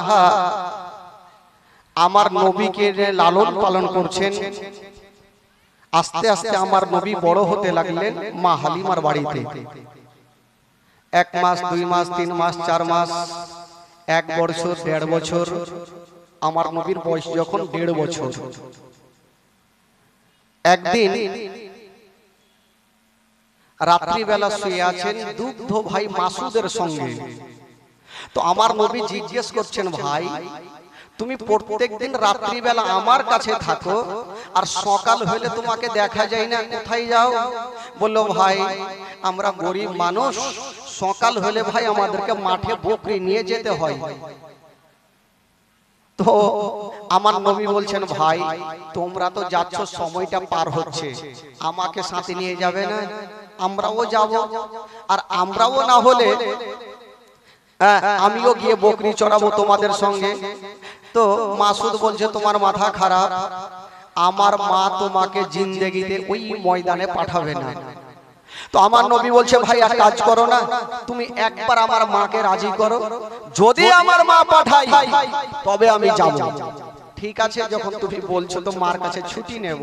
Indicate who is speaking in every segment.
Speaker 1: আনহা আমার নবীকে লালন পালন করছেন। আস্তে আস্তে আমার নবী বড় হতে লাগলেন মা হালিমার বাড়িতে। 1 মাস 2 মাস 3 মাস 4 মাস 1 বছর 1.5 বছর, আমার নবীর বয়স যখন 1.5 বছর, একদিন রাত্রিবেলা শুয়ে আছেন দুগ্ধ ভাই মাসুদের সঙ্গে। তো আমার নবী জিজ্ঞেস করছেন, ভাই তুমি প্রত্যেকদিন রাত্রিবেলা আমার কাছে থাকো আর সকাল হলে তোমাকে দেখা যায় না, কোথায় যাও? বললো, ভাই আমরা গরিব মানুষ, সকাল হলে ভাই আমাদেরকে মাঠে বকরি নিয়ে যেতে হয়। তো আমার নবী বলছেন, ভাই তোমরা তো যাচ্ছ, সময়টা পার হচ্ছে, আমাকে সাথে নিয়ে যাবে না? আমরাও যাব, আর আমরাও না হলে আমিও গিয়ে বকরি চড়াবো তোমাদের সঙ্গে। তো মাসুদ বলছে, তোমার মাথা খারাপ, আমার মা তোমাকে জিন্দেগিতে ওই ময়দানে পাঠাবে না। তো আমার নবী বলছে, ভাই এক কাজ করো না, তুমি একবার আমার মাকে রাজি করো, যদি আমার মা পাঠায় তবে আমি যাব। ঠিক আছে, যখন তুমি বলছো তো মার কাছে ছুটি নেব।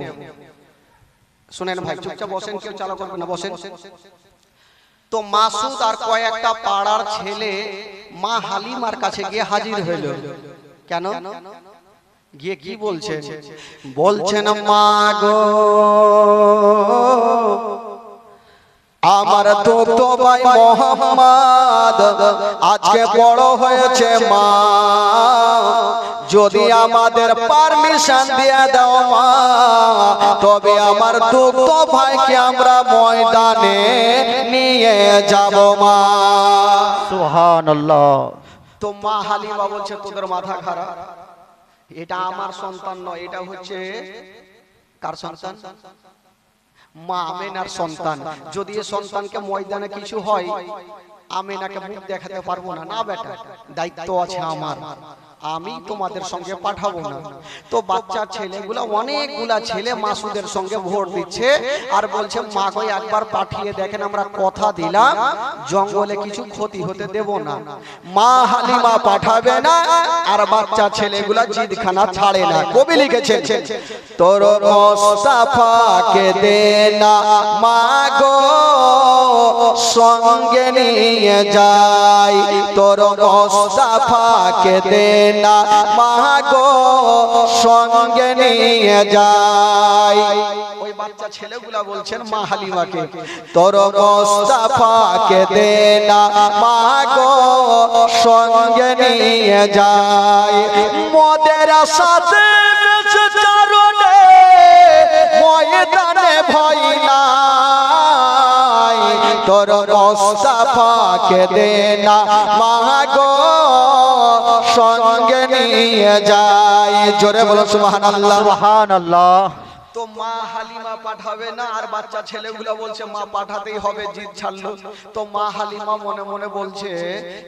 Speaker 1: শুনেন ভাই, চুপচাপ বসেন, কেউ চালা করবে না, বসেন। তো মাসুদ আর কয়েকটা পাড়ার ছেলে মা হালিমার কাছে গিয়ে হাজির হইল। কেন গিয়ে কি বলছেন? বলছেন, মা গো আমার তো ভাই মোহাম্মদ আজকে বড় হয়েছে, মা যদি আমাদের পারমিশন দিয়ে দাও মা, তবে আমার দুগ্ধ ভাইকে আমরা ময়দানে নিয়ে যাব মা।
Speaker 2: সুবহানাল্লাহ।
Speaker 1: তো মা হালিমা বলছে, তোদের মাথা খারাপ, এটা আমার সন্তান নয়, এটা হচ্ছে কার সন্তান? মা আমেনার সন্তান। যদি এই সন্তানকে ময়দানে কিছু হয়, আমেনাকে মুখ দেখাতে পারবো না। না বেটা, দায়িত্ব আছে আমার, আমি তোমাদের সঙ্গে পাঠাবো না। তো বাচ্চা ছেলেগুলা, অনেকগুলা ছেলে মাসুদের সঙ্গে ভোট দিচ্ছে আর বলছে, মা গো একবার পাঠিয়ে দেখেন, আমরা কথা দিলাম জঙ্গলে কিছু ক্ষতি হতে দেব না। মা হালিমা পাঠাবে না, আর বাচ্চা ছেলেগুলা জিদখানা ছাড়ে না। কবি লিখেছেন, তোর মুস্তাফাকে দে না মা গো সঙ্গে নিয়ে যাই, তোর মুস্তাফাকে দে না মা গো সঙ্গে নিয়ে যাই। ওই বাচ্চা ছেলেগুলা বলছেন মা হালিমাকে, তোর মুস্তাফাকে দে না মা গো সঙ্গে নিয়ে যাই, মোদের সাথে কারণে ময়দানে ভয় নাই, তোর মুস্তাফাকে দে না মা গো সঙ্গে নিয়ে যাই। জোরে বলো সুবহানাল্লাহ।
Speaker 2: সুবহানাল্লাহ।
Speaker 1: তো মা হালিমা পাঠাবে না, আর বাচ্চা ছেলেগুলো বলছে মা পাঠাতেই হবে, জিদ ছাড়লো। তো মা হালিমা মনে মনে বলছে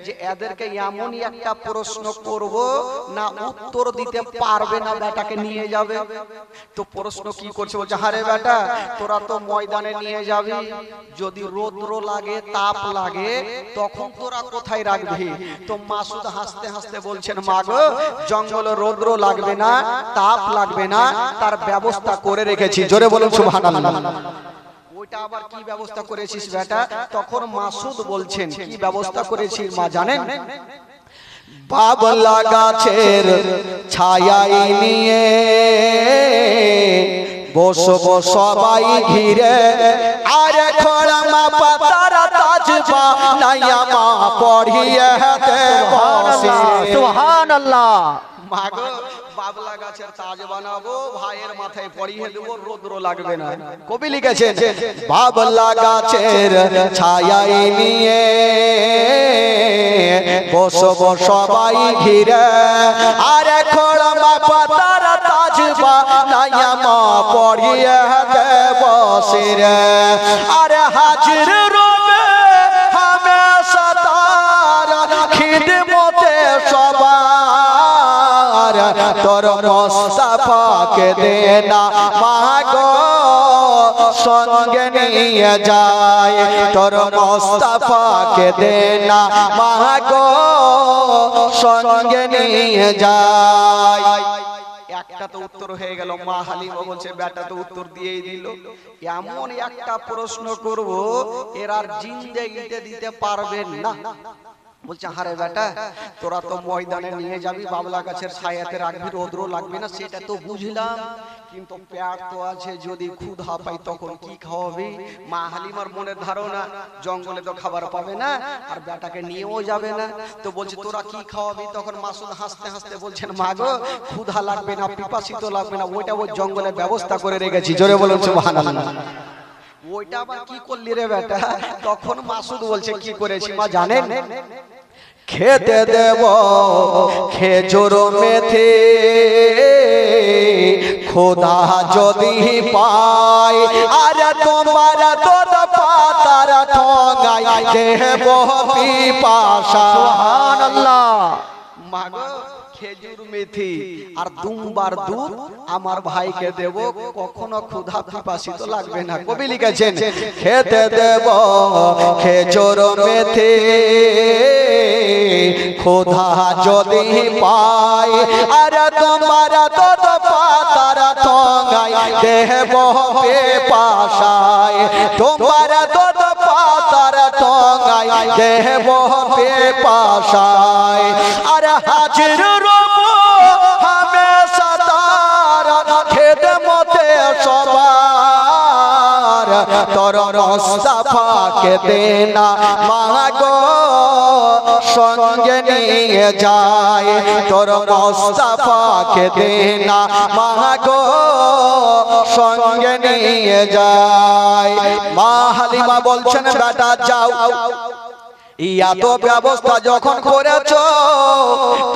Speaker 1: যে এদেরকে এমনই একটা প্রশ্ন করব না উত্তর দিতে পারবে না, বেটাকে নিয়ে যাবে। তো প্রশ্ন কি করছে? বলছে, আরে বেটা তোরা তো ময়দানে নিয়ে যাবি, যদি রৌদ্র লাগে তাপ লাগে তখন তোরা কোথায় রাখবি? তো মাসুদ হাসতে হাসতে বলছেন, মা গো জঙ্গলে রৌদ্র লাগবে না, তাপ লাগবে না, তার ব্যবস্থা করে রেখেছি। জোরে বলুন সুবহানাল্লাহ। ওইটা আবার কি ব্যবস্থা করেছিস বেটা? তখন মাসুদ বলছেন, কি ব্যবস্থা করেছিস মা জানেন? বাবলা গাছের ছায়াই নিয়ে বসবো সবাই ঘিরে, আরে খোলা মা পাতার তাজবা নাইয়া মা পড়িয়ে দেব।
Speaker 2: সুবহানাল্লাহ।
Speaker 1: মা গো বাবলা গাছের তাজ বানাবো, ভাইয়ের মাথায় পরিয়ে দেবো, রৌদ্র লাগবে না। কবি লিখেছেন, বাবলা গাছের ছায়াই নিয়ে বসবো সবাই ঘিরে, আরে খোলা মা পাতার তাজ বানাইয়া মা পড়িয়ে দেব শিরে, আরে হাজির রবে হামেশা তার খিদমতে সবার, তোর মুস্তাফাকে দে না মা গো সঙ্গে নিয়ে যায় তোর মুস্তাফাকে দে না মাগো সঙ্গে নিয়ে যায়। একটা তো উত্তর হয়ে গেল, মা হালিমা বলছে বেটা তো উত্তর দিয়েই দিল। এমন একটা প্রশ্ন করব এর আর জিন্দেগিতে দিতে পারবেন না। বলছে হারে বেটা তোরা তো ময়দানে নিয়ে যাবি, বাবলা গাছের ছায়াতে রাখবি, রোদ্র লাগবে না, সেটা তো বুঝলাম, কিন্তু পেট তো আছে, যদি ক্ষুধা পাই তখন কি খাওয়াবি? মা হালিমার মনের ধারণা জঙ্গলে তো খাবার পাবে না আর বেটাকে নিয়েও যাবে না, তো বলছে তোরা কি খাওয়াবি? তখন মাসুদ হাসতে হাসতে বলছেন মা গো ক্ষুধা লাগবে না, পিপাসিত লাগবে না, ওইটা ওই জঙ্গলে ব্যবস্থা করে রেখেছি। জোরে বলুন সুবহানাল্লাহ। ওইটা আবার কি করলি রে বেটা? তখন মাসুদ বলছে কি করেছি মা জানেন? খেতে দেব খেজুর মেথি, খোদা যদি পাই আর তোমার দুধ পাতার ঠোঙায় দেব পিপাসা।
Speaker 2: সুবহানাল্লাহ।
Speaker 1: মাগো খেজুর মেথি আর দুমবার দুধ আমার ভাইকে দেব, কখনো ক্ষুধা পিপাসিত লাগবে না। কবি লিখেছেন খেতে দেব খেজুর মেথি, খোদা যদি পাই আর তোমার দুধ পাতার ঠোঙায় দেব পিপাসায়, তোমার দুধ পাতার ঠোঙায় দেব পিপাসায়। আর হাজির রব হামেশা তার খেদমতে সবার, তোর মুস্তাফাকে দে না মাগো সঙ্গে নিয়ে যায়, তোর মুস্তাফাকে দে না মাগো সঙ্গে নিয়ে যায়। মা হালিমা বলছেন বেটা যাও, এত ব্যবস্থা যখন করেছো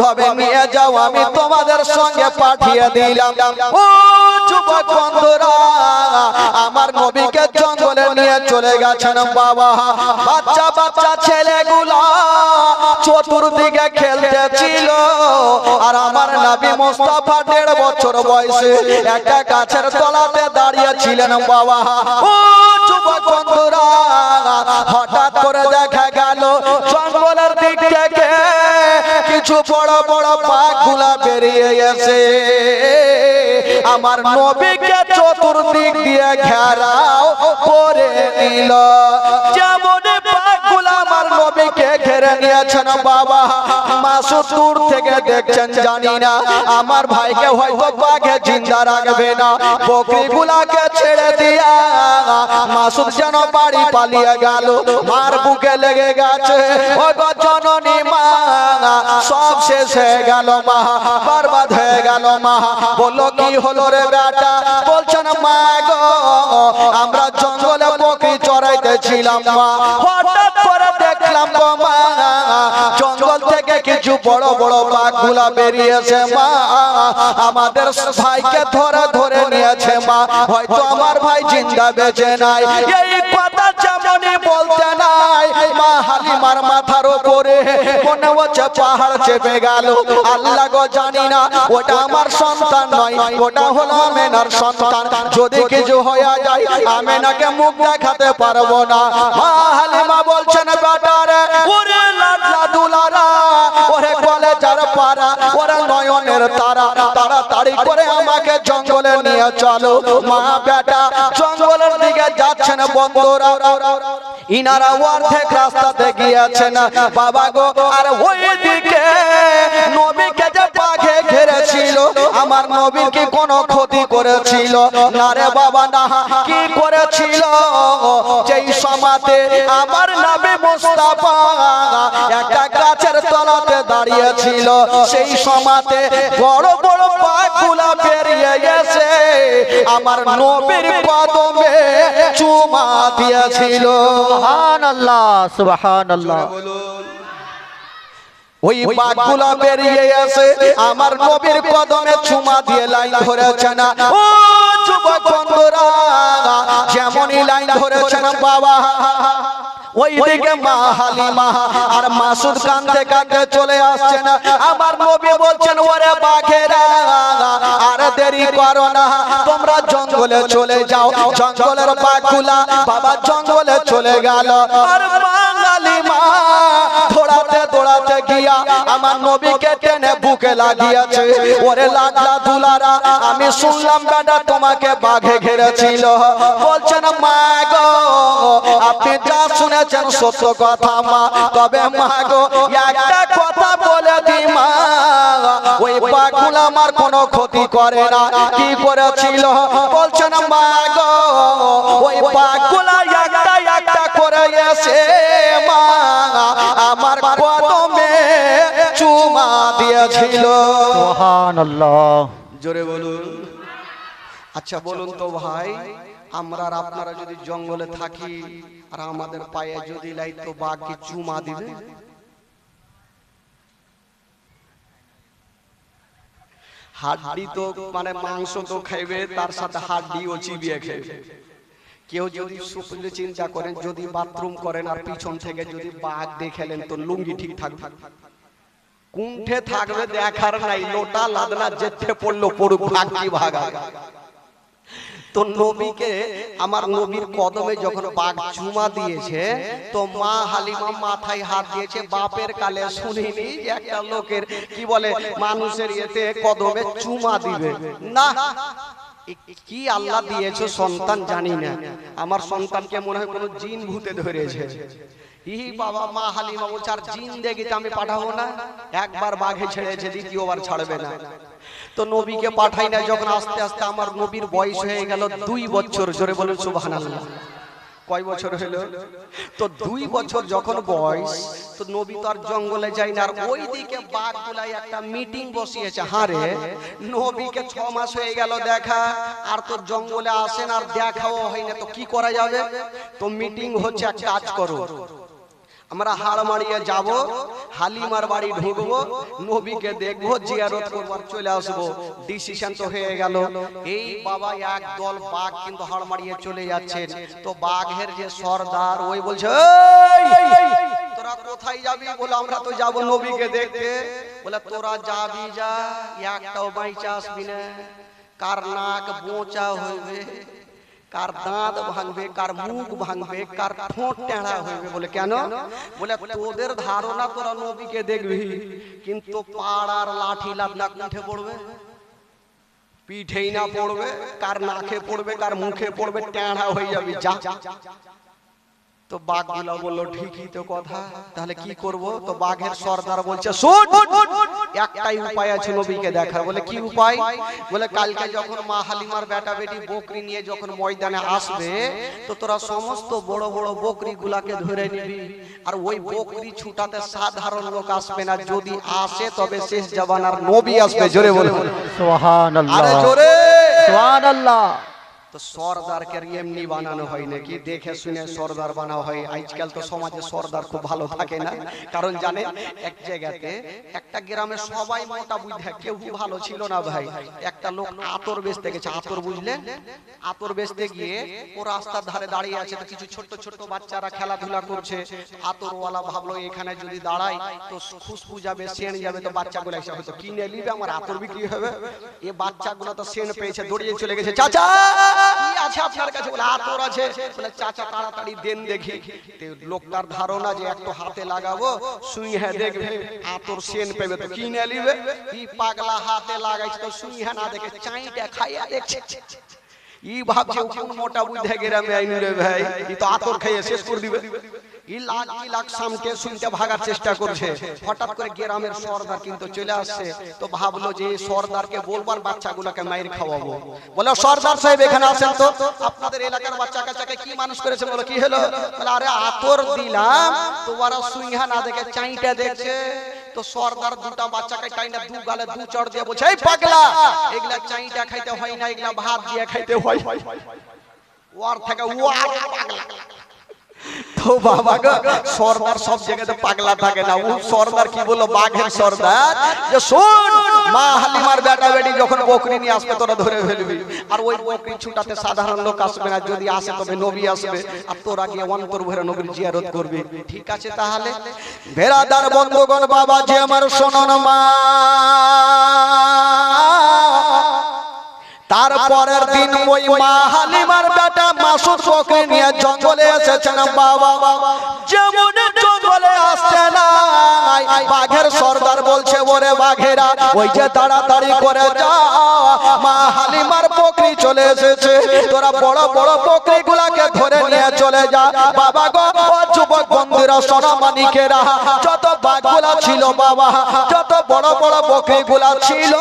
Speaker 1: তবে নিয়ে যাও, আমি তোমাদের সঙ্গে পাঠিয়ে দিলাম। ও যুবক বন্ধুরা, আমার নবীকে জঙ্গলে নিয়ে চলে গেছেন বাবা। বাচ্চা বাচ্চা ছেলেগুলা চতুর্দিকে খেলতেছিল আর আমার নবী মুস্তাফা 1.5 বছর বয়সে একটা গাছের তলাতে দাঁড়িয়ে ছিলেন বাবা। ও যুবক বন্ধুরা, হঠাৎ করে দেখা গেল জঙ্গলের দিক থেকে কিছু বড় বড় বাঘগুলা বেরিয়ে এসে আমার নবীকে চতুর্দিক দিয়ে ঘেরাও করে নিল। যেমন বাঘগুলা আমার নবীকে ঘিরে নিয়েছেন বাবা, মাসুদ দূর থেকে দেখছেন, জানি না আমার ভাইকে হয়তো বাঘে জিন্দা রাখবে না, বকরিগুলাকে ছেড়ে দিয়া মাসুদ যেন বাড়ি পালিয়ে গেল। মার বুকে লেগে গেছে, ও গো জননী মা, সব শেষ হয়ে গেল মা, বরবাদ হয়ে গেল মা। বললো কি হলো রে বেটা? বলছেন মা গো আমরা জঙ্গলে বকরি চড়াইতেছিলাম মা, হঠাৎ করে দেখলাম গো মা জঙ্গল থেকে কিছু বড় বড় বাঘগুলা বেরিয়েছে মা, আমাদের ভাইকে ধরে ধরে নিয়েছে মা, হয়তো আমার ভাই জিন্দা বেঁচে নাই। এই কথা যেমনই বলতে নাই মা হালিমার মাথার উপরে মনে হচ্ছে পাহাড় চেপে গেল। আল্লাহ গো জানি না ওটা আমার সন্তান নয়, ওটা হলো আমেনার সন্তান, যদি কিছু হয়ে যায় আমেনাকে মুখ দেখাতে পারবো না। মা হালিমা বলছেন বেটারে ওরে লাডলা দুলারা, ওরে কলেজার পারা, ওরে নয়নের তারা, তাড়াতাড়ি করে আমাকে জঙ্গলে নিয়ে চলো। মা বেটা জঙ্গলের দিকে যাচ্ছেন বন্ধুরা, ইনারা অর্ধেক রাস্তাতে গিয়েছেন বাবা গো। আর ওই দিকে নবীকে যে বাঘে ঘিরেছিল, আমার নবীর কি কোনো ক্ষতি করেছিল? না রে বাবা না। কি করেছিল? যেই সমাতে আমার নবী মুস্তাফা একটা গাছের তলাতে দাঁড়িয়েছিল, সেই সমাতে বড় বড় বাঘগুলা বেরিয়ে গেছে আমার নবীর কদমে চুমা দিয়েছিল।
Speaker 2: সুবহানাল্লাহ, সুবহানাল্লাহ।
Speaker 1: ওই বাঘগুলা বেরিয়ে এসে আমার নবীর কদমে চুমা দিয়ে লাইন ধরেছেন। ও যুবক বন্ধুরা, যেমনই লাইন ধরেছেন বাবা, ওইদিকে মা হালিমা আর মাসুদ কাঁদতে কাঁদতে চলে আসছেন। আমার নবী বলছেন ওরে বাঘেরা আর দেরি করো না, তোমরা তোমরা জঙ্গলে চলে যাও। জঙ্গলের বাঘগুলা বাবা জঙ্গলে চলে গেল। আর বাঙালি মা দৌড়াতে দৌড়াতে গিয়া আমার নবীকে টেনে বুকে লাগিয়েছে। ওরে লাগলা দুলারা, আমি শুনলাম বেটা তোমাকে বাঘে ঘিরেছিল। বলছেন মা গো, আপনি যা শুনেছেন সত্য কথা মা, তবে মা গো একটা কথা বলে দি মা, ওই বাঘগুলো আমার কোনো ক্ষতি করে না। কি করেছিল? বলছেন মা গো, ওই বাঘগুলো একটা একটা করে এসে মা আমার কদমে চুমা দিয়েছিল।
Speaker 2: সুবহানাল্লাহ।
Speaker 1: জোরে বলুন। আচ্ছা বলুন তো ভাই, আমরা আর আপনারা যদি জঙ্গলে থাকি আর আমাদের পায়ে যদি লাইতো, বাঘ কি চুমা দিবে? হাড্ডি তো মানে মাংস তো খাইবে, তার সাথে হাড্ডিও চিবিয়ে খাইবে। কেউ যদি সুপলে চিন্তা করেন, যদি বাথরুম করেন আর পিছন থেকে যদি বাঘ দেখেলেন তো লুঙ্গি ঠিক থাকবে, কুণ্ঠে থাকবে দেখার নাই, লোটা লাদনা যেতে পড়লো পড়ুক, ভাগ কি ভাগা। তো নবীকে আমার নবীর কদমে যখন বাঘ চুমা দিয়েছে, তো মা হালিমা মাথায় হাত দিয়েছে। বাপের কালে শুনিনি একটা লোকের কি বলে মানুষের ইয়েতে কদমে চুমা দিবে না। কি আল্লাহ দিয়েছে সন্তান জানি না, আমার সন্তানকে মনে হয় কোনো জিন ভূতে ধরেছে। ই বাবা, মা হালিমা বলছে আর জিন দেখিতে আমি পাঠাবো না, একবার বাঘে ছেড়েছে দ্বিতীয়বার ছাড়বে না। তো নবীকে পাঠাই না। যখন আস্তে আস্তে আমার নবীর বয়স হয়ে গেল 2 বছর, জোরে বলুন সুবহানাল্লাহ। কয় বছর হলো? তো 2 বছর যখন বয়স, তো নবী তো আর জঙ্গলে যায় না। আর ওইদিকে বাঘগুলাই একটা মিটিং বসিয়েছে। হারে নবীকে 6 মাস হয়ে গেল দেখা, আর তো জঙ্গলে আসেন আর দেখাও হয় না, তো কি করা যাবে? তো মিটিং হচ্ছে, এক কাজ করো, আমরা হাড় মারিয়ে যাব, হালিমার বাড়ি ঢুকবো, নবীকে দেখবো, জিয়ারত করবো, চলে আসবো। ডিসিশন তো হয়ে গেল। এই বাবা এক দল বাঘ কিন্তু হাড় মারিয়ে চলে যাচ্ছেন। তো বাঘের যে সর্দার ওই বলছে, তোরা কোথায় যাবি? বলে আমরা তো যাব নবীকে দেখতে। বলে তোরা যাবি যা, একটাও বাইচা আসবি না। কার নাক বোঁচা হইবে, কার দাঁত ভাঙবে, কার মুখ ভাঙবে, কার ঠোঁট টেঁড়া হইবে। বলে কেন? বলে তোদের ধারণা তোরা নবীকে দেখবি, কিন্তু পাড়ার লাঠি লাদনা কুঠে পড়বে, পিঠেই না পড়বে, কার নাকে পড়বে, কার মুখে পড়বে, টেঁড়া হয়ে যাবি যা। তো বাঘগুলো বললো ঠিকই তো কথা, তাহলে কি করব? তো বাঘের সর্দার বলছে শুন, একটাই উপায় আছে নবীকে দেখার। বলে কি উপায়? বলে কালকে যখন মা হালিমার বেটা বেটি বকরি নিয়ে যখন ময়দানে আসবে, তো তোরা সমস্ত বড় বড় বকরি গুলাকে ধরে নিবি। আর ওই বকরি ছুটাতে সাধারণ লোক আসবে না, যদি আসে তবে শেষ জামানার নবী আসবে। জোরে বলে
Speaker 2: সুবহানাল্লাহ।
Speaker 1: আরে জোরে
Speaker 2: সুবহানাল্লাহ।
Speaker 1: তো সর্দারকে এমনি বানানো হয় নাকি, দেখে শুনে সর্দার বানানো হয়। আজকাল তো সমাজে সর্দার খুব ভালো থাকে না, কারণ জানেন এক জায়গাতে একটা গ্রামে সবাই মোটা বুঝে, কেউ ভালো ছিল না ভাই। একটা লোক আতর বেচতে গেছে, আতর বুঝলেন, আতর বেচতে গিয়ে ও রাস্তার ধারে দাঁড়িয়ে আছে। তো কিছু ছোট ছোট বাচ্চারা খেলাধুলা করছে। আতরওয়ালা ভাবলো এখানে যদি দাঁড়াই তো খুশবু যাবে, সেন্ট যাবে, তো বাচ্চাগুলো এসে হয়তো কিনে নিবে, আমার আতর বিক্রি হবে। এ বাচ্চাগুলো তো সেন্ট পেয়েছে, দৌড়িয়ে চলে গেছে, চাচা কি আছে আপনার কাছে? বলে আতর আছে। বলে চাচা তাড়াতাড়ি দেন দেখি। লোকটার ধারণা যে একটু হাতে লাগাবো, সুই হ্যাঁ দেখবে আতর সেন পেবে তো কিনে নিবে। কি পাগলা হাতে লাগাইছে, তো সুই হ্যাঁ না দেখে চাইটা খাইয়া দেখছে। ই ভাবছে কোন মোটা বুদ্ধে গ্রামে আইন রে ভাই, ই তো আতর খাইয়ে শেষ করে দিবে। ই লাখ সামকে শুনতে ভাগার চেষ্টা করছে। হঠাৎ করে গ্রামের সর্দার কিন্তু চলে আসছে। তো ভাবলো যে সর্দারকে বলবার বাচ্চাগুলোকে মাইর খাওয়াবো। বলে সর্দার সাহেব এখানে আসেন তো, আপনাদের এলাকার বাচ্চা কাচ্চাকে কি মানুষ করেছে? বলে কি হলো? বলে আরে আতর দিলাম, তো ওরা সুইহা না দেখে চাইটা দেখছে। তো সর্দার দুটা বাচ্চাকে টাইনা দু গালে দু চড় দিয়ে বলছে, এই পাগলা, এগুলা চাইটা খাইতে হয় না, এগুলা ভাত দিয়ে খাইতে হয়। ওর থেকে ওয়ার পাগলা। তো বাবা গো, সর্দার সব জায়গাতে পাগলা থাকে না। ও সর্দার কি বললো, বাঘের সর্দার, যে শোন, মা হালিমার বেটা বেটি যখন বকরি নিয়ে আসবে তোরা ধরে ফেলবি। আর ওই বকরি ছুটাতে সাধারণ লোক আসবে না, যদি আসে তবে নবী আসবে। আর তোরা গিয়ে অন্তর ভরে নবীর জিয়ারত করবি। ঠিক আছে তাহলে ভেড়াদার বন্ধুগণ, বাবা যে আমার শোনন মা, তারপরের দিন ওই মা হালিমার বেটা মাসুদ বকরি নিয়ে জঙ্গলে এসেছেন বাবা। যেমন জঙ্গলে আসছে না বাঘের সর্দার বলছে ওরে বাঘেরা ওই যে তাড়াতাড়ি করে যা, মা হালিমার বকরি চলে এসেছে, তোরা বড় বড় বকরি গুলাকে ধরে নিয়ে চলে যা। বাবা গো ও যুবক বন্ধুরা সোনামানিকেরা, যত বাঘগুলা ছিল বাবা, যত বড় বড় বকরি গুলা ছিল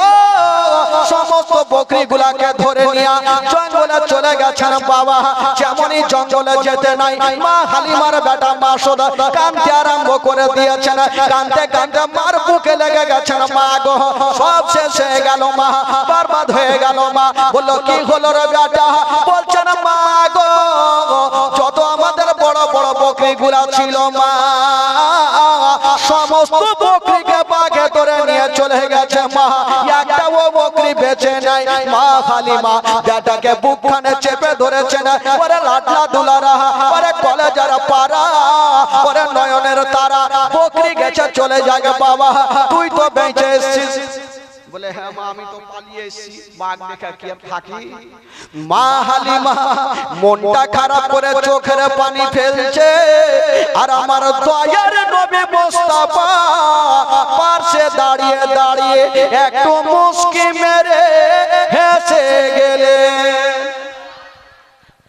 Speaker 1: সমস্ত বকরি গুলাকে ধরে নিয়ে জঙ্গলে চলে গেছেন বাবা। যেমনই জঙ্গলে যেতে নাই মা হালিমার বেটা মাসুদ কাঁদতে আরম্ভ করে দিয়েছেন, কাঁদতে কাঁদতে মার বুকে লেগে গেছেন। মা গো সব শেষ হয়ে গেল মা, বরবাদ হয়ে গেল মা। বললো কি হলো রে বেটা? বলছেন মা গো যত আমাদের বড় বড় বকরি গুলা ছিল মা সমস্ত বকরিকে বাঘে ধরে নিয়ে চলে গেছে মা, একটাও বকরি বেঁচে নাই। মা হালিমা বেটাকে বুকখানে চেপে ধরেছেন, ওরে লাডলা দুলারা, ওরে কলেজার পারা, ওরে নয়নের তারা, বকরি গেছে চলে যায় বাবা, তুই তো বেঁচে এসেছিস। বলে হ্যাঁ মা আমি তো পালিয়ে এসেছি, বাঘ দেখা কি আর থাকি? মা হালিমা মনটা খারাপ করে চোখের পানি ফেলছে, আর আমার দয়ার নবী মুস্তাফা পাশে দাঁড়িয়ে দাঁড়িয়ে একটু মুস্কি মেরে হেসে গেলে।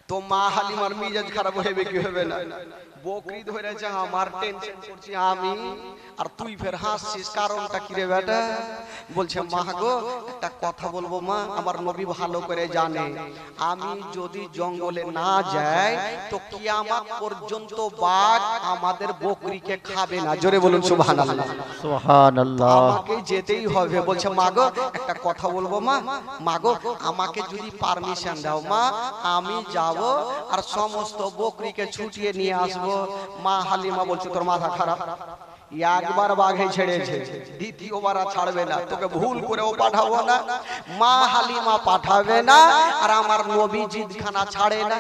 Speaker 1: তো মা হালিমার মিজাজ খারাপ হবে কি হবে না? বকরি ধরেছে আমার, টেনশন করছি আমি, আর তুই ফের হাসছিস, কারণটা কি রে বেটা? বলছে মা গো একটা কথা বলবো মা, আমার নবী ভালো করে জানে আমি যদি জঙ্গলে না যাই তো কিয়ামত পর্যন্ত বাঘ আমাদের বকরিকে খাবে না। জোরে বলুন সুবহানাল্লাহ।
Speaker 2: সুবহানাল্লাহ।
Speaker 1: আমাকে যেতেই হবে। বলছে মা গো একটা কথা বলবো মা, মা গো আমাকে যদি পারমিশন দাও মা, আমি যাব আর সমস্ত বকরিকে ছুটিয়ে নিয়ে আসবো। মা হালিমা বলছে তোর মাথা খারাপ, একবার বাঘে ছেড়েছে দ্বিতীয়বার আর ছাড়বে না, তোকে ভুল করেও পাঠাবো না, মা হালিমা পাঠাবে না, আর আমার নবী জিদখানা ছাড়ে না।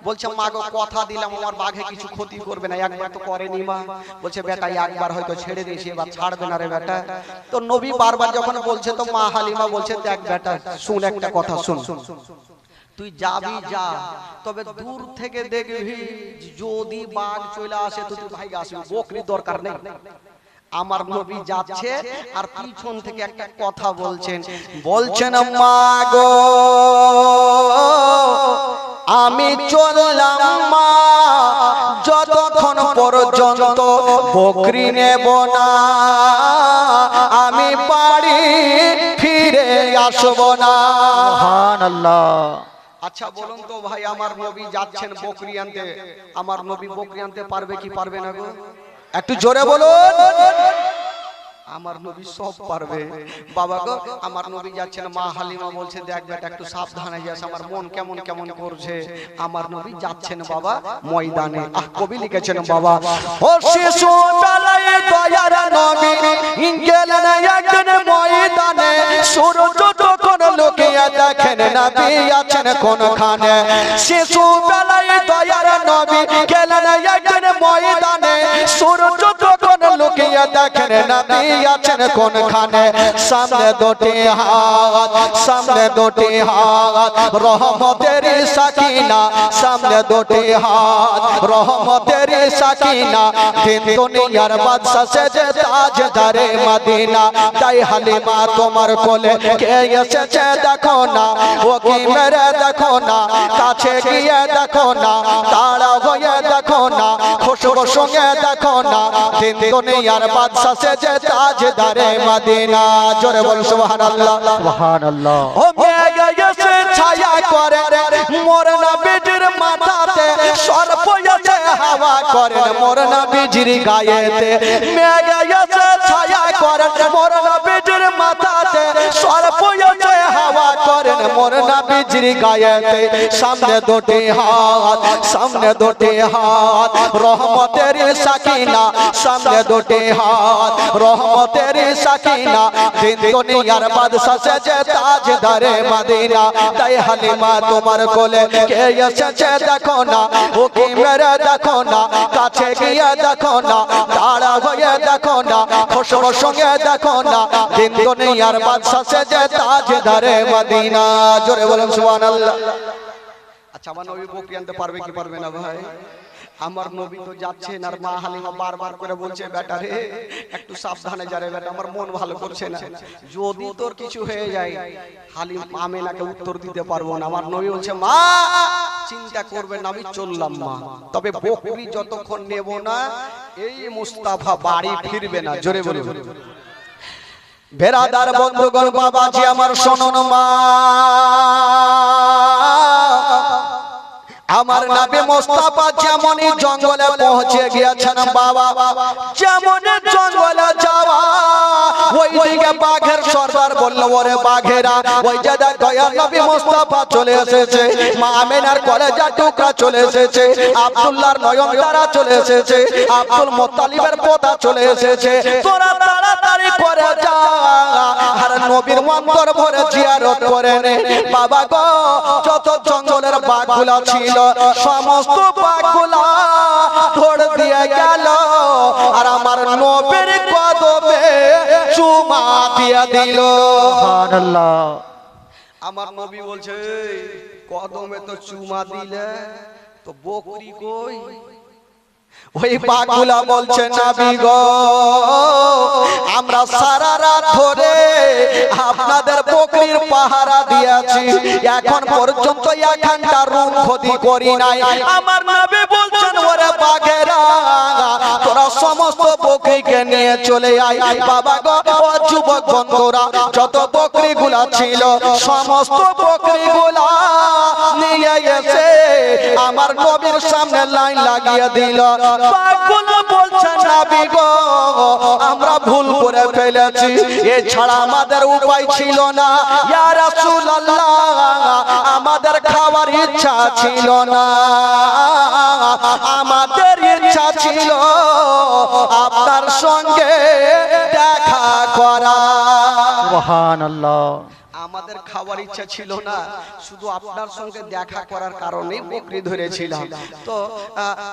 Speaker 1: বলছে মা গো কথা দিলাম আমার বাঘে কিছু ক্ষতি করবে না, একবার তো করেনি মা। বলছে বেটা একবার হয়তো ছেড়ে দিয়েছি, এবার ছাড়বে না রে বেটা। তো নবী বারবার যখন বলছে তো মা হালিমা বলছে দেখ বেটা শুন একটা কথা, শুন তুই যাবি যা, তবে দূর থেকে দেখবি যদি বাঘ চলে আসে তো তুই ভাই আসবি, বকরি দরকার নেই। আমার নবী যাচ্ছে আর পিছন থেকে একটা কথা বলছেন, বলছেন মা গো আমি চললাম মা যতক্ষণ পর্যন্ত বকরি নেব না আমি বাড়ি ফিরে আসব না।
Speaker 2: সুবহানাল্লাহ।
Speaker 1: আচ্ছা বলুন তো ভাই আমার নবী যাচ্ছেন বকরি আনতে, আমার নবী বকরি আনতে পারবে কি পারবে না গো? একটু জোরে বলুন। আমার নবী সব পারবে বাবা গো। আমার নবী যাচ্ছেন, মা হালিমা বলছে দেখ বেটা একটু সাবধানে যাস, আমার মন কেমন কেমন করছে। আমার নবী যাচ্ছেন বাবা ময়দানে। কবি লিখেছেন বাবা ও শিশু বেলায় দয়ার নবী গেলেন একদিন ময়দানে, সূর্য যখন লুকিয়ে দেখেন নবী আছেন কোনখানে। শিশু বেলায় দয়ার নবী গেলেন একদিন ময়দানে, সূর্য যখন লুকিয়ে দেখেন নবী আছেন কোনখানে। সামনে দুটি হাত, সামনে দুটি হাত রহমতের সাকিনা, সামনে দুটি হাত রহমতের সাকিনা, দিন দুনিয়ার বাদশা সেজে তাজদারে মদিনা। তাই হালিমা তোমার কোলে কে এসেছে দেখো না, ও কি মেরে দেখো না, কাছে গিয়ে দেখো না, তাড়া হয়ে দেখো না, খুশবুর সঙ্গে দেখো না, দিন দুনিয়ার বাদশা সেজে তাজদারে মদিনা। জোরে বল সুবহানাল্লাহ।
Speaker 2: সুবহানাল্লাহ।
Speaker 1: ও মেঘে এসে ছায়া করে মোর নবীর মাথাতে, সর্প এসে হাওয়া করে মোর নবীর গায়েতে। মেঘে এসে ছায়া করে মোর নবীর মাথাতে, সর্প এসে হাওয়া করে মোর নবীর গায়েতে। সামনে দুটি হাত, সামনে দুটি হাত রহমতের সাকিনা, সামনে দুটি হাত রহমতের সাকিনা, দিন দুনিয়ার বাদশা সেজে তাজদারে মদিনা। তাই হালিমা তোমার কোলে কে এসেছে দেখো না, ও কি মেরে দেখো না, কাছে গিয়ে দেখো না, তাড়া হয়ে দেখো না, খুশবুর সঙ্গে দেখো না, দিন দুনিয়ার বাদশা সেজে তাজদারে মদিনা। জোরে বলুন সুবহানাল্লাহ। আচ্ছা আমার নবী বকরি আনতে পারবে কি পারবে না ভাই? আমার নবী তো যাচ্ছেন আর মা হালিমা বারবার করে বলছে বেটা রে একটু সাবধানে যা রে বেটা, আমার মন ভালো করছে না, যদি তোর কিছু হয়ে যায় হালিম আমেনাকে উত্তর দিতে পারবো না। আমার নবী বলছে মা চিন্তা করবেন না, আমি চললাম মা, তবে বকরি যতক্ষণ নেব না এই মুস্তাফা বাড়ি ফিরবে না। জোরে বলে বেরাদার বন্ধুগণ বাবাজি আমার শুনুন মা, আমার নবী মুস্তাফা যেমনই জঙ্গলে পৌঁছে গিয়েছেন বাবা, যেমন জঙ্গলে যাওয়া ওইদিকে বাঘের সর্দার বলল ওরে বাঘেরা ওই যে দয়ার নবী মুস্তাফা চলে এসেছে, মা আমেনার কলেজা টুকরা চলে এসেছে, আব্দুল্লাহর নয়নতারা চলে এসেছে, আব্দুল মুত্তালিবের পোতা চলে এসেছে, তোরা তাড়াতাড়ি করে যা আর নবীর মন্তর ভরে জিয়ারত করে নে। বাবা গো যত জঙ্গলের বাঘগুলা ছিল সমস্ত বাঘগুলা ধরে দিয়ে গেল আর আমার নবীর কদমে চুমা দিয়ে দিল।
Speaker 2: সুবহানাল্লাহ।
Speaker 1: আমার নবী বলছে কদমে তো চুমা দিলে তো বকরি কই? ওই বাঘগুলা বলছে নবী গো আমরা সারা রাত ধরে আপনাদের বকরির পাহারা দিয়েছি, এখন পর্যন্ত এক ঘন্টা রুম ক্ষতি করি নাই। আমার নবী বলছেন ওরে বাঘেরা তোরা সমস্ত বকরিকে নিয়ে চলে আয়। বাবা গো ও যুবক বন্ধুরা যত বকরিগুলা ছিল সমস্ত বকরিগুলা নিয়ে এসে আমার নবীর সামনে লাইন লাগিয়ে দিল। বাঘগুলো বলছে নবী গো আমরা ভুল করে ফেলেছি, এছাড়া আমাদের উপায় ছিল না, ইয়া রাসূলুল্লাহ আমাদের খাওয়ার ইচ্ছা ছিল না, আমাদের ইচ্ছা ছিল আপনার সঙ্গে দেখা করা।
Speaker 2: সুবহানাল্লাহ।
Speaker 1: আমাদের খাওয়ার ইচ্ছা ছিল না, শুধু আপনার সঙ্গে দেখা করার কারণেই বকরি ধরেছিলাম। তো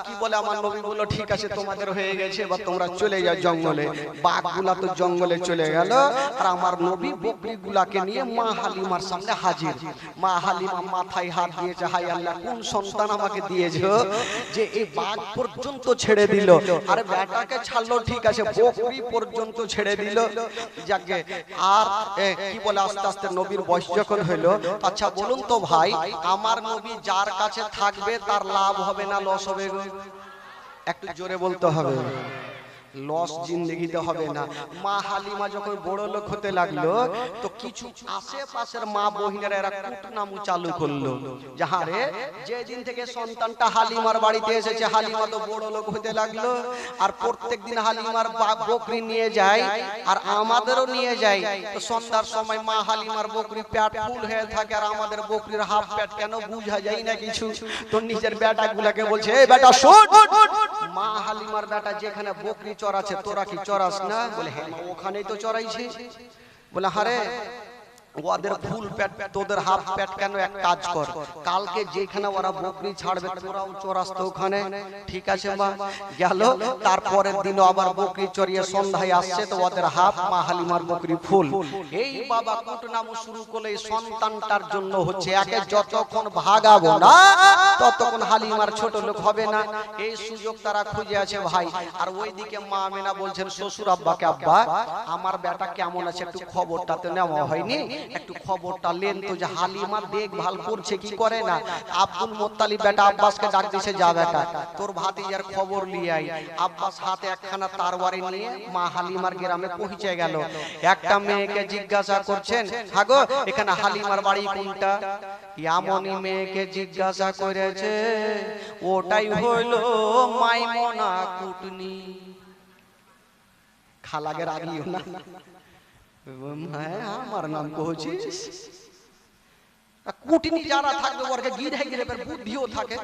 Speaker 1: কি বলে আমার নবী বলল ঠিক আছে তোমাদের হয়ে গেছে, এবার তোমরা চলে যাও জঙ্গলে। বাঘগুলা তো জঙ্গলে চলে গেল আর আমার নবী বকরিগুলাকে নিয়ে মা হালিমার সামনে হাজির। মা হালিমা মাথায় হাত দিয়েছে, হায় আল্লাহ কোন সন্তান আমাকে দিয়েছো যে এই বাঘ পর্যন্ত ছেড়ে দিল, আর বেটাকে ছাড়লো ঠিক আছে বকরি পর্যন্ত ছেড়ে দিল। যাকে আর কি বলে আস্তে আস্তে নবীর বয়স যখন হইল, আচ্ছা বলুন তো ভাই আমার নবী যার কাছে থাকবে তার লাভ হবে না লস হবে? একটু জোরে বলতে হবে। লস জিন্দেগিতে হবে না। মা হালিমা যখন বড় লোক হতে লাগলো তো কিছু আশেপাশের মা বহিনেরা এরা কুটনামু চালু করলো, যাহারে যেদিন থেকে সন্তানটা হালিমার বাড়িতে এসেছে হালিমা তো বড় লোক হতে লাগলো আর প্রত্যেকদিন হালিমার বকরি নিয়ে যায় আর আমাদেরও নিয়ে যায়। তো সন্ধ্যার সময় মা হালিমার বকরি পেট ফুল হয়ে থাকে আর আমাদের বকরির হাফ পেট কেন বুঝা যায় না কিছু। তো নিজের বেটাগুলাকে বলছে এই বেটা শোন, মা হালিমার বেটা যেখানে বকরি চড়াচ্ছে তোরা কি চড়াস না? বলে হ্যাঁ ওখানেই তো চড়াইছি। বলে হারে ওদের ফুল পেট তোদের হাফ পেট কেন, এক কাজ কর কালকে যেখানে ওরা বকরি ছাড়বে তোরাও চড়াস তো ওখানে। ঠিক আছে মা গেল, তারপরের দিন আবার বকরি চড়িয়ে সন্ধ্যায় আসছে তো ওদের হাফ মা হালিমার বকরি ফুল। এই বাবা কুটনামু শুরু করলে সন্তানটার জন্য হচ্ছে একে যতক্ষণ ভাগাবো না ততক্ষণ হালিমার ছোট লোক হবে না, এই সুযোগ তারা খুঁজে আছে ভাই। আর ওইদিকে মা আমেনা বলছেন শ্বশুর আব্বাকে আব্বা আমার বেটা কেমন আছে একটু খবরটা তো নেওয়া হয়নি, একটু খবরটা লেন তো যে হালিমা দেখভাল করছে কি করে না। আব্দুল মুত্তালিব বেটা আব্বাসকে ডাক দিয়েছে যা বেটা তোর ভাতিজার খবর নিয়ে আই। আব্বাস হাতে একখানা তারওয়ারি নিয়ে মা হালিমার গ্রামে পৌঁছে গেল। একটা মেয়েকে জিজ্ঞাসা করছেন হাগো এখানে হালিমার বাড়ি কোনটা? এমনই মেয়েকে জিজ্ঞাসা করেছে ওটাই হইল মাইমনা কুটনি। খালাগের আগিও না আমার নাম কহছিস। কুটনি যারা থাকবে ওরকে গিরে গিরে বুদ্ধিও থাকে।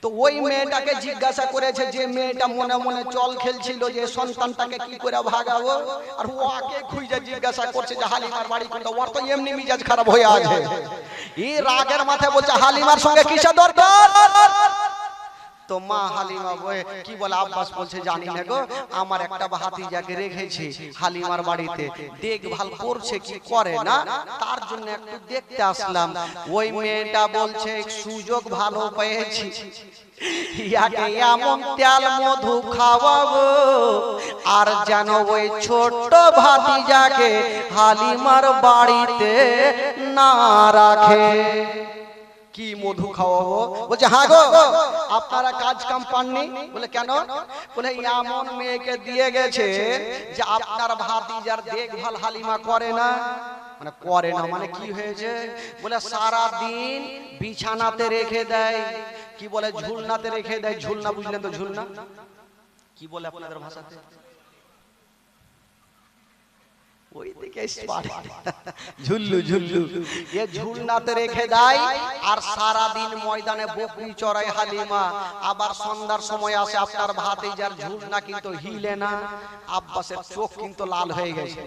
Speaker 1: তো ওই মেয়েটাকে জিজ্ঞাসা করেছে যে মেয়েটা মনে মনে চল খেলছিল যে সন্তানটাকে কি করে ভাগাবো, আর ওকে খুঁজে জিজ্ঞাসা করছে যে হালিমার বাড়ি কোনটা। ওর তো এমনি মিজাজ খারাপ হয়ে আছে, এই রাগের মাথায় বলছে হালিমার সঙ্গে কিসের দরকার? তো মা হালিমা কি বলে, আব্বাস বলছে জানি না গো, আমার একটা ভাতিজাকে রেখেছি হালিমার বাড়িতে, দেখভাল করছে কি করে না, তার জন্য একটু দেখতে আসলাম। ওই মেয়েটা বলছে সুযোগ ভালো পেয়েছি, ইয়াকে এমন তেল মধু খাওয়াবো আর যেন ওই ছোট্ট ভাতিজাকে হালিমার বাড়িতে না রাখে। কি মধু খাওয়াবো? বলছে হ্যাঁ গো, আপনারা কাজ কাম পাননি? বলে কেন? বলে এমন মেয়েকে দিয়ে গেছে যে আপনার ভাতিজার দেখভাল হালিমা করে না। মানে করে না মানে কি হয়েছে? বলে সারা দিন বিছানাতে রেখে দেয়, কি বলে ঝুলনাতে রেখে দেয়। ঝুলনা বুঝলেন তো? ঝুলনা কি বলে আপনাদের ভাষাতে? ওই দিকে ঝুল্লু ঝুল্লু, এ ঝুলনাতে রেখে দেয় আর সারা দিন ময়দানে বকরি চড়াই হালিমা। আবার সন্ধ্যার সময় আসে, আপনার ভাতিজার ঝুলনা কিন্তু হিলে না। আব্বাসের চোখ কিন্তু লাল হয়ে গেছে।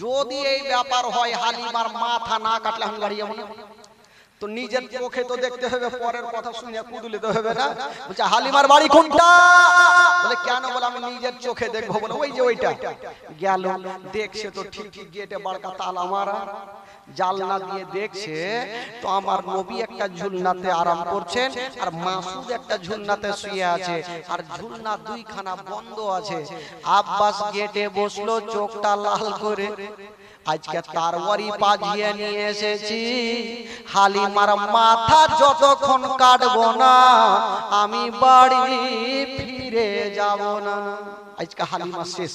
Speaker 1: যদি এই ব্যাপার হয় হালিমার মাথা না কাটলে আমি গাড়ি যাবো না। তো নিজের চোখে তো দেখতে হবে, পরের কথা শুনে কুদুলে তো হবে না। বলছে হালিমার বাড়ি কোনটা? বলে কেন? বলে আমি নিজের চোখে দেখবো। বলে ওই যে ওইটা। গেল, দেখছে তো ঠিকই গেটে বাড়কা তালা মারা, জানলা দিয়ে দেখছে তো আমার নবী একটা ঝুলনাতে আরাম করছেন আর মাসুদ একটা ঝুলনাতে শুয়ে আছে, আর ঝুলনা দুইখানা বন্ধ আছে। আব্বাস গেটে বসলো, চোখটা লাল করে। আজকে তারওয়ারি পাজিয়ে নিয়ে এসেছি, হালিমার মাথা যতক্ষণ কাটবো না আমি বাড়ি ফিরে যাব না। আজকে হালিমা শেষ।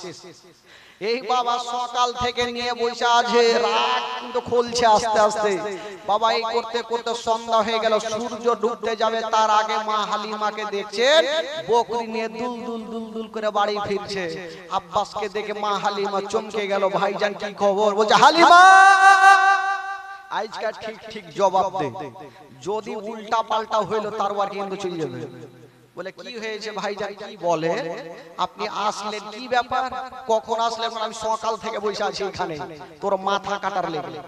Speaker 1: এই বাবা সকাল থেকে নিয়ে বসে আছে, রাত কিন্তু খুলছে আস্তে আস্তে। বাবা এই করতে করতে সন্ধ্যা হয়ে গেল, সূর্য ডুবতে যাবে তার আগে মা হালিমাকে দেখছেন বকরি নিয়ে দুল দুল দুল দুল করে বাড়ি ফিরছে। আব্বাসকে দেখে মা হালিমা চমকে গেল, ভাইজান কি খবর? বলছে হালিমা আজকে ঠিক ঠিক জবাব দে, যদি উল্টা পাল্টা হইলো তার ওয়ার কিন্তু চলে যাবে। বলে কি হয়েছে ভাইজান, কি বলে? আপনি আসলেন কি ব্যাপার? কখন আসলেন? আমি সকাল থেকে বসে আছি এখানে, তোর মাথা কাটার লেগে।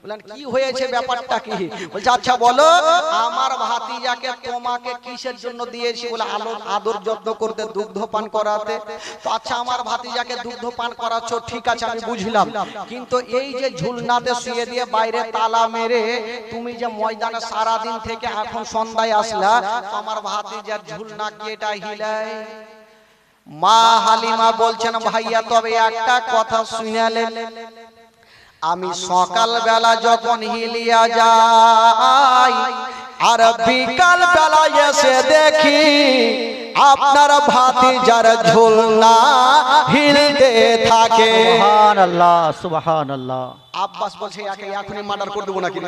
Speaker 1: বলেন কি হয়েছে, ব্যাপারটা কি? বলছে আচ্ছা বলো, আমার ভাতিজাকে তোমাকে কিসের জন্য দিয়েছি? বলে আদর যত্ন করতে, দুগ্ধ পান করাতে। তো আচ্ছা আমার ভাতিজাকে দুগ্ধ পান করাচ্ছ, ঠিক আছে আমি বুঝলাম, কিন্তু এই যে ঝুলনাতে শুয়ে দিয়ে বাইরে তালা মেরে তুমি যে ময়দানে সারা দিন থেকে এখন সন্ধ্যায় আসলা, আমার ভাতিজার ঝুলনা কি এটা হিলায়? মা হালিমা বলছেন ভাইয়া তবে একটা কথা শুনালেন, আমি সকাল বেলা যখন হিলিয়া যাই আর বিকাল বেলা এসে দেখি আপনার ভাতিজার ঝুলনা হিলতে থাকে।
Speaker 2: সুবহানাল্লাহ সুবহানাল্লাহ।
Speaker 1: আব্বাস বলছে এখনই মার্ডার করে দেবো নাকি?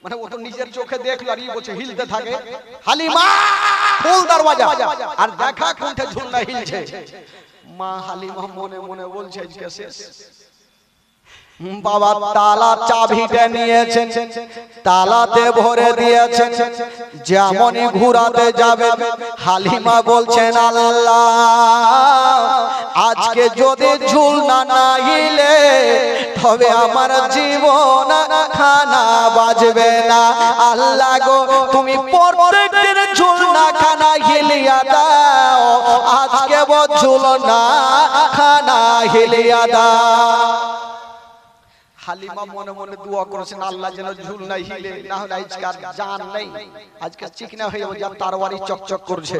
Speaker 1: মানে ও তো নিজের চোখে দেখলো আর ই বলছে হিলতে থাকে। হালিমা ফুল দরওয়াজা, আর দেখা কোনটা ঝুলনা হিলছে। মা হালিমা মনে মনে বলছে আজকে শেষ। বাবা তালা চাবিটা নিয়েছেন, তালাতে ভরে দিয়েছেন, যেমনই ঘুরাতে যাবে হালিমা বলছেন আল্লাহ আজকে যদি ঝুলনা না হিলে তবে আমার জীবন খানা বাজবে না। আল্লাহ গো তুমি প্রত্যেকদিন ঝুলনা খানা হিলিয়া দাও, আজকে ঝুলনা খানা হিলিয়া দাও। হালিমা মনে মনে দোয়া করেছেন আল্লাহ যেন ঝুলনা হিলে, না হলে আজকে আর জান নেই, আজকে চিকনা হয়ে যাবে, যা তারওয়ারি চকচক করছে।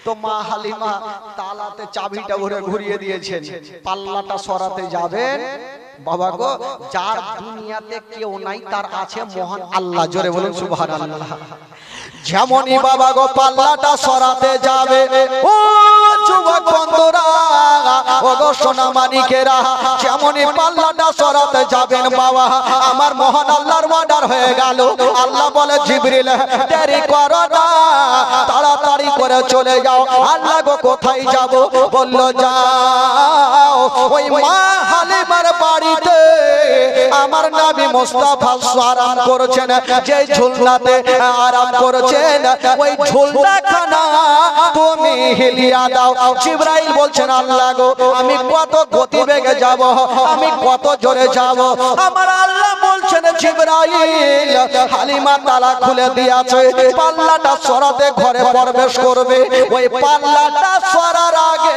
Speaker 1: তো মা হালিমা তালাতে চাবিটা ভরে ঘুরিয়ে দিয়েছেন, পাল্লাটা সরাতে যাবেন। বাবা গো যার দুনিয়াতে কেউ নাই তার আছে মহান আল্লাহ, জোরে বলেন সুবহানাল্লাহ। যেমনই বাবা গো পাল্লাটা সরাতে যাবে, ও যুবক বন্ধুরা, ও গো সোনা মানিকেরা, যেমনই পাল্লাটা সরাতে যাবেন বাবা আমার মহান আল্লাহর অর্ডার হয়ে গেল। আল্লাহ বলে জিবরিল দেরি করো না, তাড়াতাড়ি করে চলে যাও। আল্লাহ গো কোথায় যাব? বলল যাও ওই মা হালিমার বাড়িতে আমার নবী মুস্তাফা আরাম করেছেন, যে ঝুলনাতে আরাম করেছেন ওই ঝুলনাখানা তুমি হিলিয়া দাও। জিবরাইল বলছেন আল্লাহ গো আমি কত গতি বেগে যাব, আমি কত জোরে যাব? আমার আল্লাহ বলছেন বলছেন জিবরাইল হালিমা তালা খুলে দিয়েছে, পাল্লাটা সরাতে ঘরে প্রবেশ করবে। ওই পাল্লাটা সরার আগে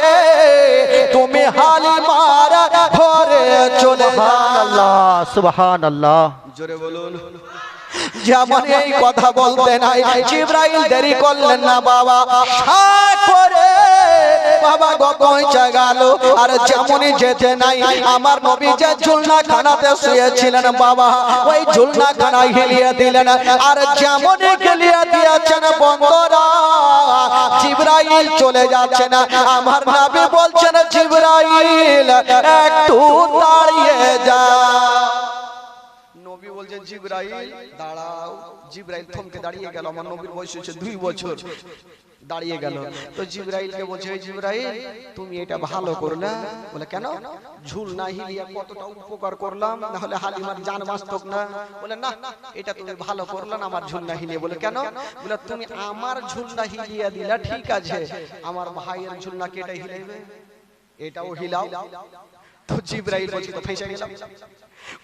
Speaker 1: তুমি হালিমার ঘরে চলে
Speaker 2: সুবহানাল্লাহ সুবহানাল্লাহ।
Speaker 1: জোরে বলুন। যেমন এই কথা বলতে নাই, জিবরাইল দেরি করলেন না বাবা, করে বাবা পৌঁছে গেল। আর যেমনই যেতে নাই, আমার নবী যে ঝুলনা খানাতে শুয়েছিলেন বাবা, ওই ঝুলনা খানায় হিলিয়ে দিলেন। আর যেমনই হিলিয়ে দিয়েছেন বন্ধুরা, জিবরাইল চলে যাচ্ছে না। আমার নবী বলছেন জিবরাইল একটু দাঁড়িয়ে যা। নবী বলছেন জিবরাইল দাঁড়াও। জিবরাইল থমকে দাঁড়িয়ে গেল। আমার নবীর বয়স হচ্ছে 2 বছর। দাঁড়িয়ে গেল তো জিবরাইলকে বলছে, জিবরাইল তুমি এটা ভালো করলে। বলে কেন? ঝুল না হিলিয়া কতটা উপকার করলাম, না হলে হালিমার জান বাঁচত না। বলে না, এটা তুমি ভালো করলে না আমার ঝুল না হিলিয়ে। বলে কেন? বলে তুমি আমার ঝুল না হিলিয়া দিলা, ঠিক আছে, আমার ভাইয়ের ঝুল না কেটে হিলাইবে, এটাও হিলাও। তো জিবরাইল বলছে তো ফেঁসে গেলাম।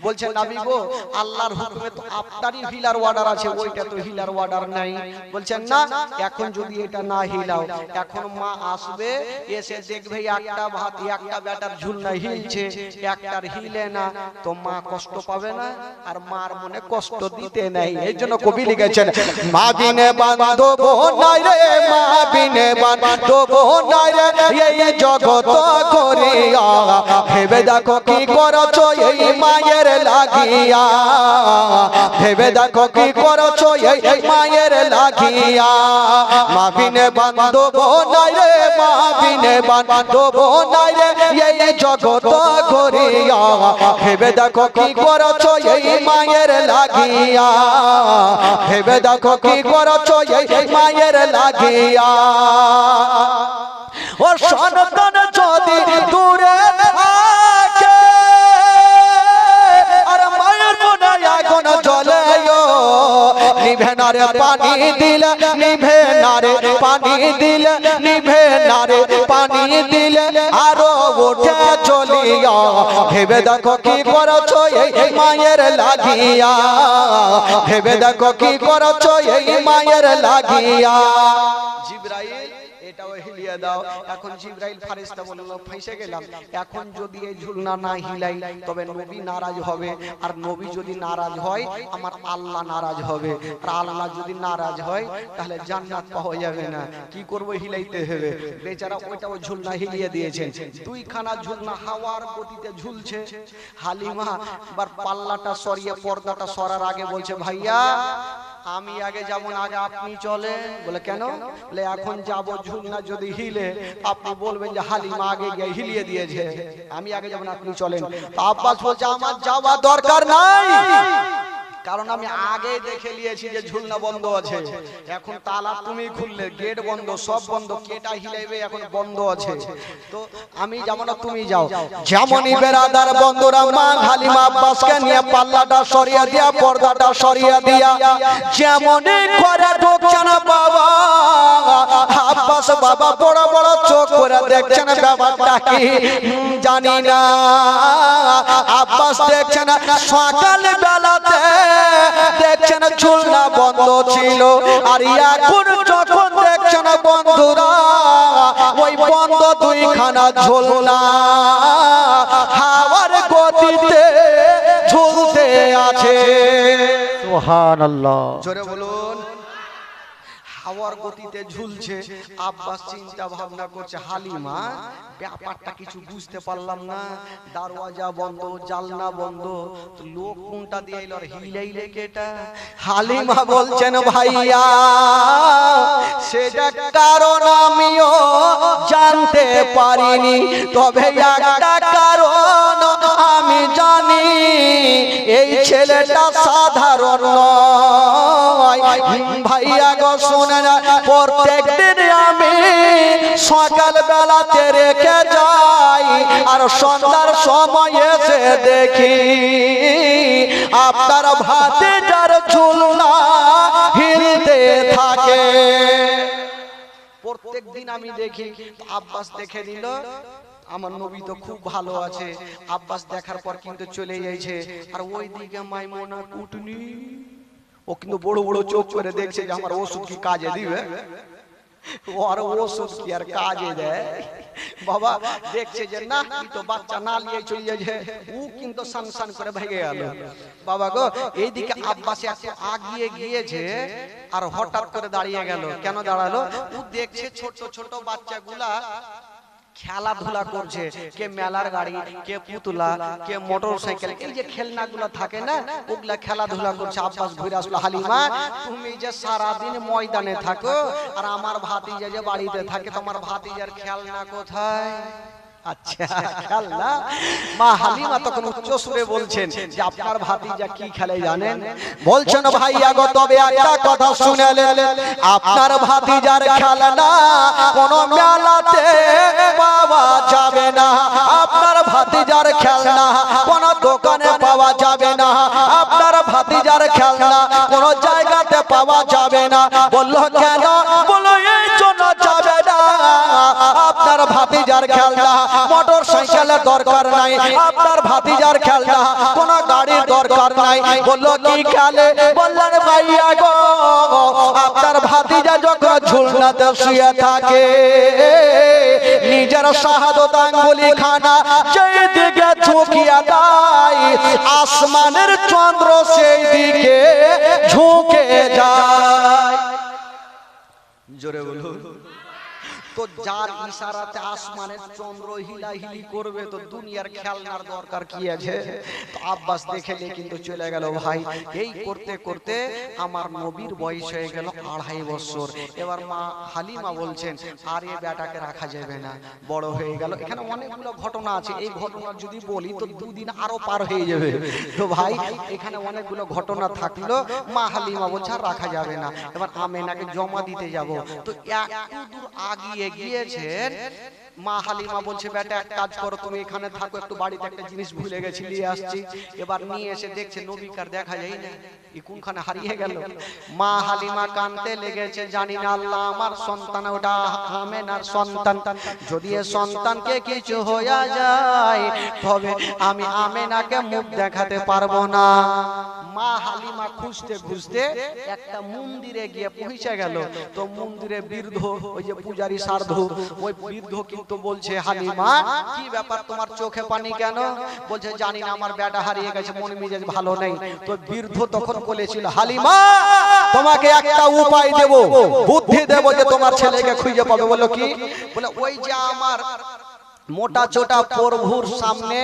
Speaker 1: বলছেন নবী গো, আল্লাহর হুকুমে তো আপনারই হিলার অর্ডার আছে, ওইটা তো হিলার অর্ডার নাই। বলছেন না, এখন যদি এটা না হিলাও, এখন মা আসবে, এসে দেখবে একটা ভাত একটা বেটার ঝুল না হিলছে, একটার হিলে না, তো মা কষ্ট পাবে না? আর মার মনে কষ্ট দিতে নাই। এই জন্য কবি লিখেছেন, মা বিনে বান্ধব নাই রে, মা বিনে বান্ধব নাই রে, এই জগৎ করিয়া ভেবে দেখো কি করছো এই মায়ের লাগিয়া, ভেবে দেখো কি করছো এই মায়ের লাগিয়া। মা বিনে বান্ধব নাই রে, মা বিনে বান্ধব নাই রে, এই জগৎ করিয়া ভেবে দেখো কি করছো এই মায়ের লাগিয়া, ভেবে দেখো কি করছো এই মায়ের লাগিয়া। ও সন্তান যদি দূরে থাকে, আর মায়ের মনে আগুন জ্বলে, নিভে না রে পানি দিলে, নিভে না রে পানি দিলে, নিভে না রে পানি দিলে, আরো ওঠে চলিয়া, ভেবে দেখো কি করছো এই মায়ের লাগিয়া, ভেবে দেখো কি করছো এই মায়ের লাগিয়া। জিবরাইল এটাও হিলিয়ে দাও। এখন জিবরাইল ফেরেশতা বলল ফেঁসে গেলাম, এখন যদি এই ঝুলনা না হিলাই তবে নবী নারাজ হবে, আর নবী যদি নারাজ হয় আমার আল্লাহ নারাজ হবে, আর আল্লাহ যদি নারাজ হয় তাহলে জান্নাত পাওয়া যাবে না। কি করব? হিলাইতে হবে। বেচারা ওইটাও ঝুলনা হিলিয়ে দিয়েছেন। 2খানা ঝুলনা হাওয়ার গতিতে ঝুলছে। হালিমা বার পাল্লাটা সরিয়ে পর্দাটা সরার আগে বলছে, ভাইয়া আমি আগে যাব না, আগে আপনি চলে। বলে কেন? বলে এখন যাব, ঝুলনা যদি হিলে আপনি বলবেন যে হালিমা আগে গিয়ে হিলিয়ে দিয়েছে, আমি আগে যাব না, আপনি চলেন। তো আব্বাস বলছে আমার যাওয়া দরকার নাই, কারণ আমি আগে দেখে নিয়েছি যে ঝুলনা বন্ধ আছে। এখন তালা তুমি খুললে, গেট বন্ধ, সব বন্ধ, কেটা হিলাইবে এখন বন্ধ আছে, তো আমি যাব না, তুমি যাও। যেমনই বেরাদার বন্ধুরা মা হালিমা আব্বাসকে নিয়ে পাল্লাটা সরিয়ে দিয়া, পর্দাটা সরিয়ে দিয়া, যেমনই করে ঢুকছেন বাবা আব্বাস, বাবা বড় বড় চোখ করে দেখছেন ব্যাপারটা কি জানি না। আব্বাস দেখছেন সকাল বেলাতে দেখছেন ঝুলনা বন্ধ ছিল, আর এখন যখন দেখছেন বন্ধুরা ওই বন্ধ 2খানা ঝুলনা হাওয়ার গতিতে ঝুলতে আছে।
Speaker 2: সুবহানাল্লাহ।
Speaker 1: জোরে বলুন। হাওয়ার গতিতে ঝুলছে। আব্বাস চিন্তা ভাবনা করছে, হালিমা ব্যাপারটা কিছু বুঝতে পারলাম না, দরওয়াজা বন্ধ, জানলা বন্ধ, তো লোক কোনটা দিয়ে এলো আর হিলাইলে কেটা? হালিমা বলছেন ভাইয়া সেটা কারণ আমিও জানতে পারিনি, তবে একটা কারণ আমি জানি, এই ছেলেটা সাধারণ নয়। ভাইয়া গো শোনেন, প্রত্যেক দিন আমি সকাল বেলাতে রেখে যাই, আর সন্ধ্যার সময় এসে দেখি আপনার ভাতিজার ঝুলনা হিলতে থাকে। প্রত্যেক দিন আমি দেখি। আব্বাস দেখে নিল, আমার নবী তো খুব ভালো আছে। আব্বাস দেখার পর কিন্তু চলে যাইছে। আর ওইদিকে মাইমুনা কুটনি, ও কিন্তু বড় বড় চোখ করে দেখছে যে আমার ওষুধ কি কাজে দিবে। ওর ওষুধ কি আর কাজে দেয়? বাবা দেখছে যে না, এই তো বাচ্চা না নিয়ে চলে যাচ্ছে। ও কিন্তু সান করে ভেগে গেল। বাবা গো, এইদিকে আব্বাস একটু আগিয়ে গিয়েছে আর হঠাৎ করে দাঁড়িয়ে গেল। কেন দাঁড়ালো? ও দেখছে ছোট ছোট বাচ্চাগুলা খেলাধুলা করছে, কে মেলার গাড়ি, কে পুতুলা, কে মোটর সাইকেল, এই যে খেলনাগুলো থাকে না, ওগুলা খেলাধুলা করছে। আব্বাস ঘুরে আসলো, হালিমা তুমি যে সারাদিন ময়দানে থাকো আর আমার ভাতিজা যে বাড়িতে থাকে, তোমার ভাতিজার খেলনা কোথায়? আচ্ছা খেলনা। মা হালিমা তখন উচ্চ সুরে বলছেন যে আপনার ভাতিজা কি খেলে জানেন? বলছেন ভাইয়া গো, তবে একটা কথা শুনেলেন, আপনার ভাতিজার খেলনা কোন মেলাতে পাওয়া যাবে না, আপনার ভাতিজার খেলনা কোন দোকানে পাওয়া যাবে না, আপনার ভাতিজার খেলনা কোন জায়গাতে পাওয়া যাবে না। বললো কেন? বললো এই জন্য যাবে না, আপনার ভাতিজার খেলনা মোটর সাইকেলের দরকার নাই, আপনার ভাতিজার খেলনা কোন গাড়ির দরকার নাই। বললো কি খেলে? বললেন ভাইয়া গো, আপনার ভাতিজা যখন ঝুলনাতে শুয়ে থাকে, নিজের শাহাদত আঙ্গুলি খানা সেই দিকে ঝুঁকিয়া দেয়, আসমানের চন্দ্র সেই দিকে ঝুঁকে যায়। জোরে বলুন। তো যার ইশারাতে আসমানের চন্দ্র হিলাহিলি করবে, তো দুনিয়ার খেলনার দরকার কি আছে? তো আব্বাস দেখে কিন্তু চলে গেল। ভাই এই করতে করতে আমার নবীর বয়স হয়ে গেল 2.5 বছর। এবার মা হালিমা বলছেন আর এই বেটাকে রাখা যাবে না, বড় হয়ে গেল। এখানে অনেকগুলো ঘটনা আছে, এই ঘটনা যদি বলি তো 2 দিন আরো পার হয়ে যাবে। তো ভাই এখানে অনেকগুলো ঘটনা থাকলো। মা হালিমা বলছে আর রাখা যাবে না, এবার আমেনাকে জমা দিতে যাব। তো একটু দূর আগিয়ে গিয়েছেন, মা হালিমা বলছে বেটা এক কাজ করো, তুমি এখানে থাকো, একটু বাড়িতে একটা জিনিস ভুলে গেছি, নিয়ে আসছি। এবার নিয়ে এসে দেখছে নবীকার দেখা যায় না, কোনখানে হারিয়ে গেল। মা হালিমা কাঁদতে লেগেছে, জানি না আল্লাহ আমার সন্তান ওটা আমেনার সন্তান, যদি এ সন্তানকে কিছু হয়ে যায় তবে আমি আমেনাকে মুখ দেখাতে পারবো না। মা হালিমা খুঁজতে খুঁজতে একটা মন্দিরে গিয়ে পৌঁছে গেল। তো মন্দিরে বৃদ্ধ, ওই যে পূজারী সাধু, ওই বৃদ্ধ কিন্তু বলছে হালিমা কি ব্যাপার, তোমার চোখে পানি কেন? বলছে জানি না, আমার বেটা হারিয়ে গেছে, মন মেজাজ ভালো নেই। তো বৃদ্ধ তখন বলেছিল হালিমা তোমাকে একটা উপায় দেব, বুদ্ধি দেব যে তোমার ছেলেকে খুঁজে পাবে। বলো কি? বলে ওই যে আমার মোটা চোটা প্রভুর সামনে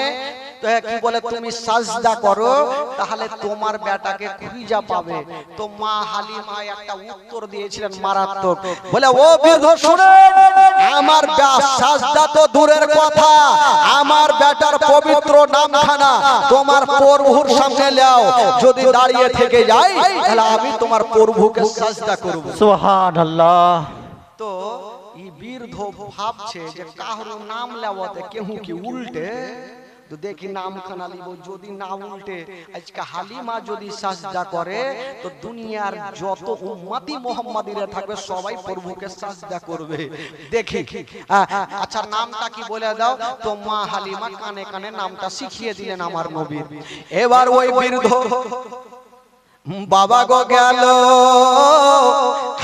Speaker 1: কি বলে তুমি সাজদা করো, তাহলে তোমার বেটাকে খুঁজে পাবে। তো মা হালিমা একটা উত্তর দিয়েছিলেন মারাত্মক। বলে ও বৃদ্ধ শুনেন, আমার সাজদা তো দূরের কথা, আমার বেটার পবিত্র নামখানা তোমার প্রভুর সামনে নাও, যদি দাঁড়িয়ে থেকে যাই তাহলে আমি তোমার প্রভুকে সাজদা করব।
Speaker 2: সুবহানাল্লাহ।
Speaker 1: তো এই বৃদ্ধ ভাবছে যে কারো নাম লেওয়াতে কেউ কি উল্টে, তো দেখি নাম খানা লিব, যদি না উল্টে আজকে হালিমা যদি সাজদা করে তো দুনিয়ার যত উম্মতি মুহাম্মাদিরা থাকবে সবাই প্রভুকে সাজদা করবে। দেখি আচ্ছা নামটা কি বলে দাও। তো মা হালিমা কানে কানে নামটা শিখিয়ে দিলেন আমার নবীর। এবার ওই বৃদ্ধ বাবা গো গেল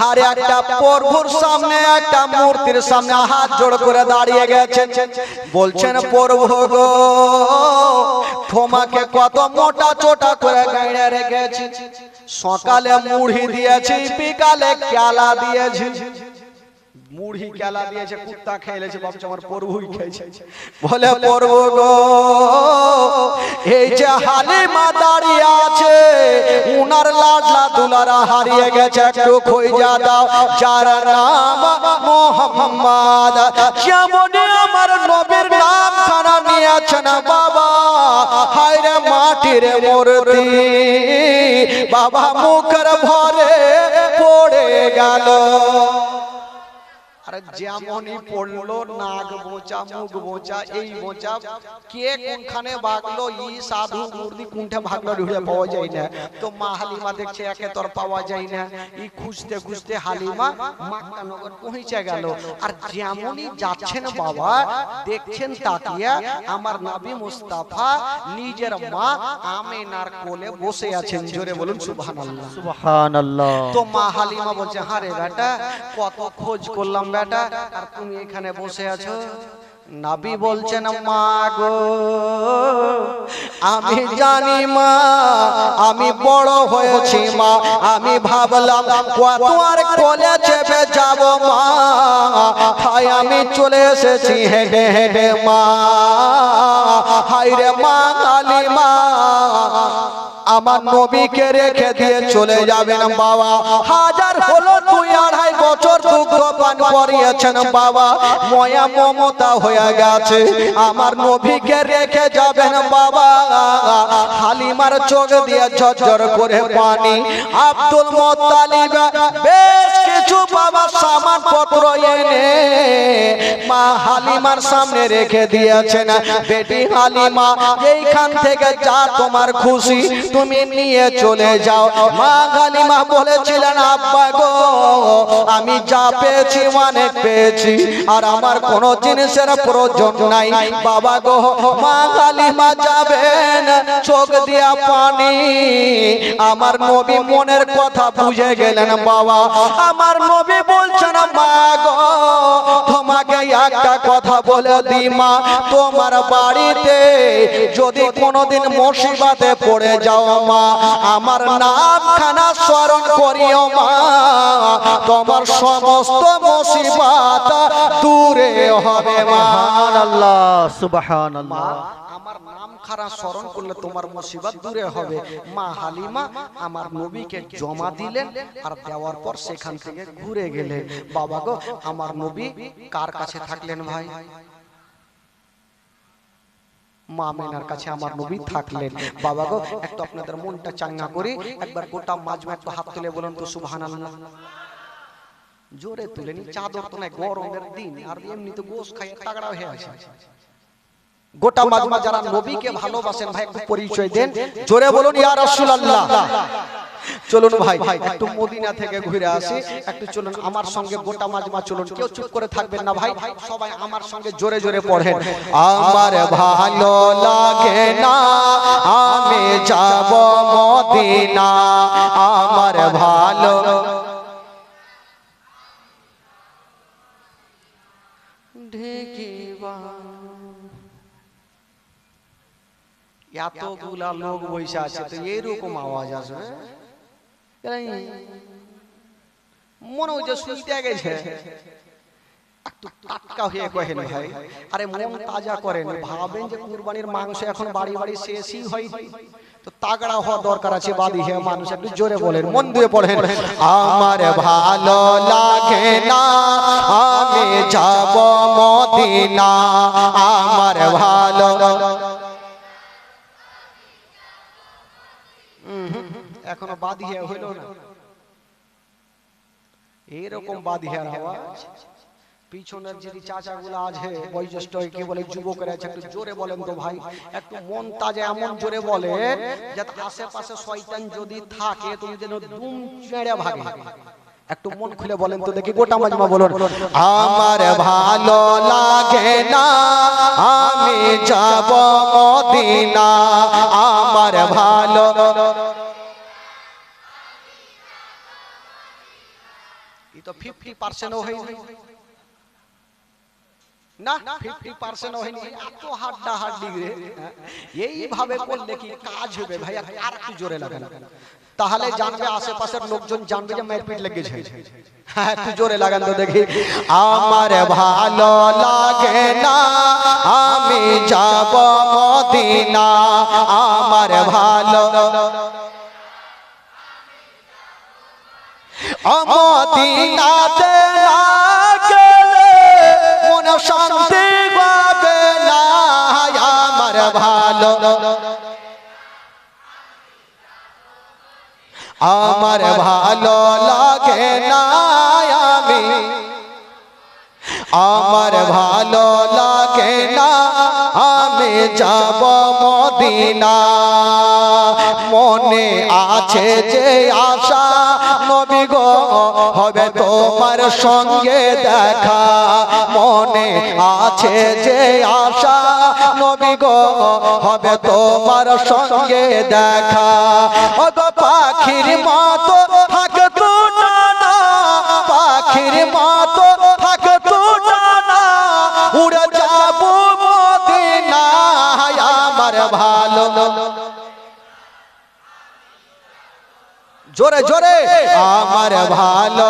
Speaker 1: আর একটা প্রভুর সামনে, একটা মূর্তির সামনে হাত জোড় করে দাঁড়িয়ে গেছেন। বলছেন প্রভু গো তোমাকে কত মোটা চোটা করে গাইড়ে রেখেছি, সকালে মুড়ি দিয়েছি, বিকালে কেলা দিয়েছি। মুড়ি কেলা দিয়েছে, কুত্তা খেয়েছে, ভাবছে আমার প্রভুই খেয়েছে। বলে প্রভু গো এই যে হালিমা দাঁড়িয়ে আছে উনার লাডলা দুলারা হারিয়ে গেছে, একটু খুঁজে দাও, যার নাম মোহাম্মদ। যেমন আমার নবীর নাম খানা নিয়েছেন বাবা, হায়রে মাটির মূর্তি বাবা মুখের ভরে পড়ে গেল। আর আরে যেমনই পড়লো নাক বোঁচা মুখ বোঁচা এই বোঁচা কে কোনখানে ভাগলো ই সাধু মুর্দি কোনটা ভাগলো ঢুড়ে পাওয়া যায় না। তো মা হালিমা দেখছে একে তোর পাওয়া যায় না, ই খুঁজতে খুঁজতে হালিমা মাক্কা নগর পৌঁছে গেল। আর যেমনই যাচ্ছেন বাবা দেখছেন তাকিয়া আমার নবী মুস্তাফা নিজের মা আমেনার কোলে বসে আছেন। জোরে বলুন সুবহানাল্লাহ।
Speaker 2: সুবহানাল্লাহ।
Speaker 1: তো মা হালিমা বলছে হারে বেটা কত খোঁজ করলাম বেটা, আর তুমি এখানে বসে আছো। নবী বলছেন মা গো আমি জানি মা আমি বড় হয়েছি মা, আমি ভাবলাম কত আর কোলে চেপে যাব মা, তাই আমি চলে এসেছি হেঁটে হেঁটে মা। হায় রে মা হালিমা আমার নবীকে রেখে দিয়ে চলে যাবেন বাবা। হাজার হলো 2.5 বছর দুগ্ধ পান করিয়েছেন বাবা, ময়া মমতা হয়ে গেছে, আমার নবীকে রেখে যাবেন বাবা। হালিমার চোখ দিয়ে ঝরঝর করে পানি। আব্দুল মুত্তালিব বেশ কিছু বাবা সামান পত্র এনে মা হালিমার সামনে রেখে দিয়েছেন। বেটি হালিমা এইখান থেকে যা তোমার খুশি তুমি নিয়ে চলে যাও। মা হালিমা বলেছিলেন আব্বা গো আমি যা পেয়েছি অনেক পেয়েছি, আর আমার কোনো জিনিসের প্রয়োজন নাই বাবা গো। মা হালিমা যাবেন চোখ দিয়া পানি। আমার নবী মনের কথা বুঝে গেলেন বাবা। আমার নবী বলছেন মা গো তোমাকে একটা কথা বলে দি মা, তোমার বাড়িতে যদি কোনোদিন মুসিবতে পড়ে যাও মা আমার নামখানা স্মরণ করিও মা, তোমার সমস্ত মুসিবত দূরে হবে মা।
Speaker 2: সুবহানাল্লাহ সুবহানাল্লাহ।
Speaker 1: আমার নাম খারা স্মরণ করলে তোমার মুসিবত দূরে হবে। মা হালিমা আমার নবীকে জমা দিলেন, আর দেওয়ার পর সেখান থেকে ঘুরে গেলেন। বাবা গো আমার নবী কার কাছে থাকলেন ভাই? মা আমেনার কাছে আমার নবী থাকলেন। বাবা গো একটু আপনাদের মনটা চাঙ্গা করি, একবার গোটা মাজমা একটু হাত তুলে বলুন তো সুবহানাল্লাহ। জোরে তুলেনি, চাদর তো নাই, গরমের দিন, আর এমনি তো গোশ খাইয়ে তাগড়া হয়ে আছে। গোটা মাজমা যারা নবীকে ভালোবাসেন ভাই একটু পরিচয় দেন, জোরে বলুন ইয়া রাসূলুল্লাহ। চলুন ভাই একটু মদিনা থেকে ঘুরে আসি, একটু চলুন আমার সঙ্গে গোটা মাজমা চলুন, কেউ চুপ করে থাকবেন না ভাই, সবাই আমার সঙ্গে জোরে জোরে পড়েন। আমার ভালো লাগে না আমি যাব মদিনা, আমার ভালো ঢেকিবা। এতগুলা লোক বসে আছে তো এইরকম আওয়াজ আসবে, মনে হচ্ছে শুইতে গেছে। একটু টাটকা হয়ে কহেন ভাই, আরে মন তাজা করেন, ভাবেন যে কুরবানির মাংস এখন বাড়ি বাড়ি শেষই হয়, তো তাগড়া হওয়া দরকার আছে। বাদী হে মানুষ একটু জোরে বলেন, মন দিয়ে পড়েন। আমার ভালো লাগে না আমি যাব মদিনা, আমার ভালো এখনো বাদিয়া হইল না, এরকম বাদিয়ার আওয়াজ। পিছনের যদি চাচাগুলো আছে বয়োজ্যেষ্ঠ কি বলে যুবকেরা আছে, একটু জোরে বলেন তো ভাই, একটু মন তাজা এমন জোরে বলেন যাতে আশেপাশে শয়তান যদি থাকে তুমি যেন দুম ছেড়ে ভাগে। একটু মন খুলে বলেন তো দেখি, গোটা মাজমা বলুন। আমার ভালো লাগে না আমি যাব মদিনা, আমার ভালো তো 50% হয়নি না, 50% হয়নি, এত হাড্ডা হাড্ডি রে। এইভাবে করলে কি কাজ হবে ভাই? আর একটু জোরে লাগান, তাহলে জানবে আশেপাশের লোকজন জানবে যে মারপিট লেগেছে। হ্যাঁ একটু জোরে লাগান তো দেখি। আমার ভালো লাগে না আমি যাব মদিনা, আমার ভালো মদিনাতে না গেলে মন শান্তি পাবে না, আমার ভালো আমার ভালো লাগে না আমি আমার ভালো লাগে না আমি যাব মদিনা মনে আছে যে আশা নবী গো হবে তোমার সঙ্গে দেখা মনে আছে যে আশা নবী গো হবে তোমার সঙ্গে দেখা ও গো পাখির মতো থাকতো না পাখির মতো থাকতো না উড়ে যাব মদিনায় আমার ভালো জোরে জোরে আমার ভালো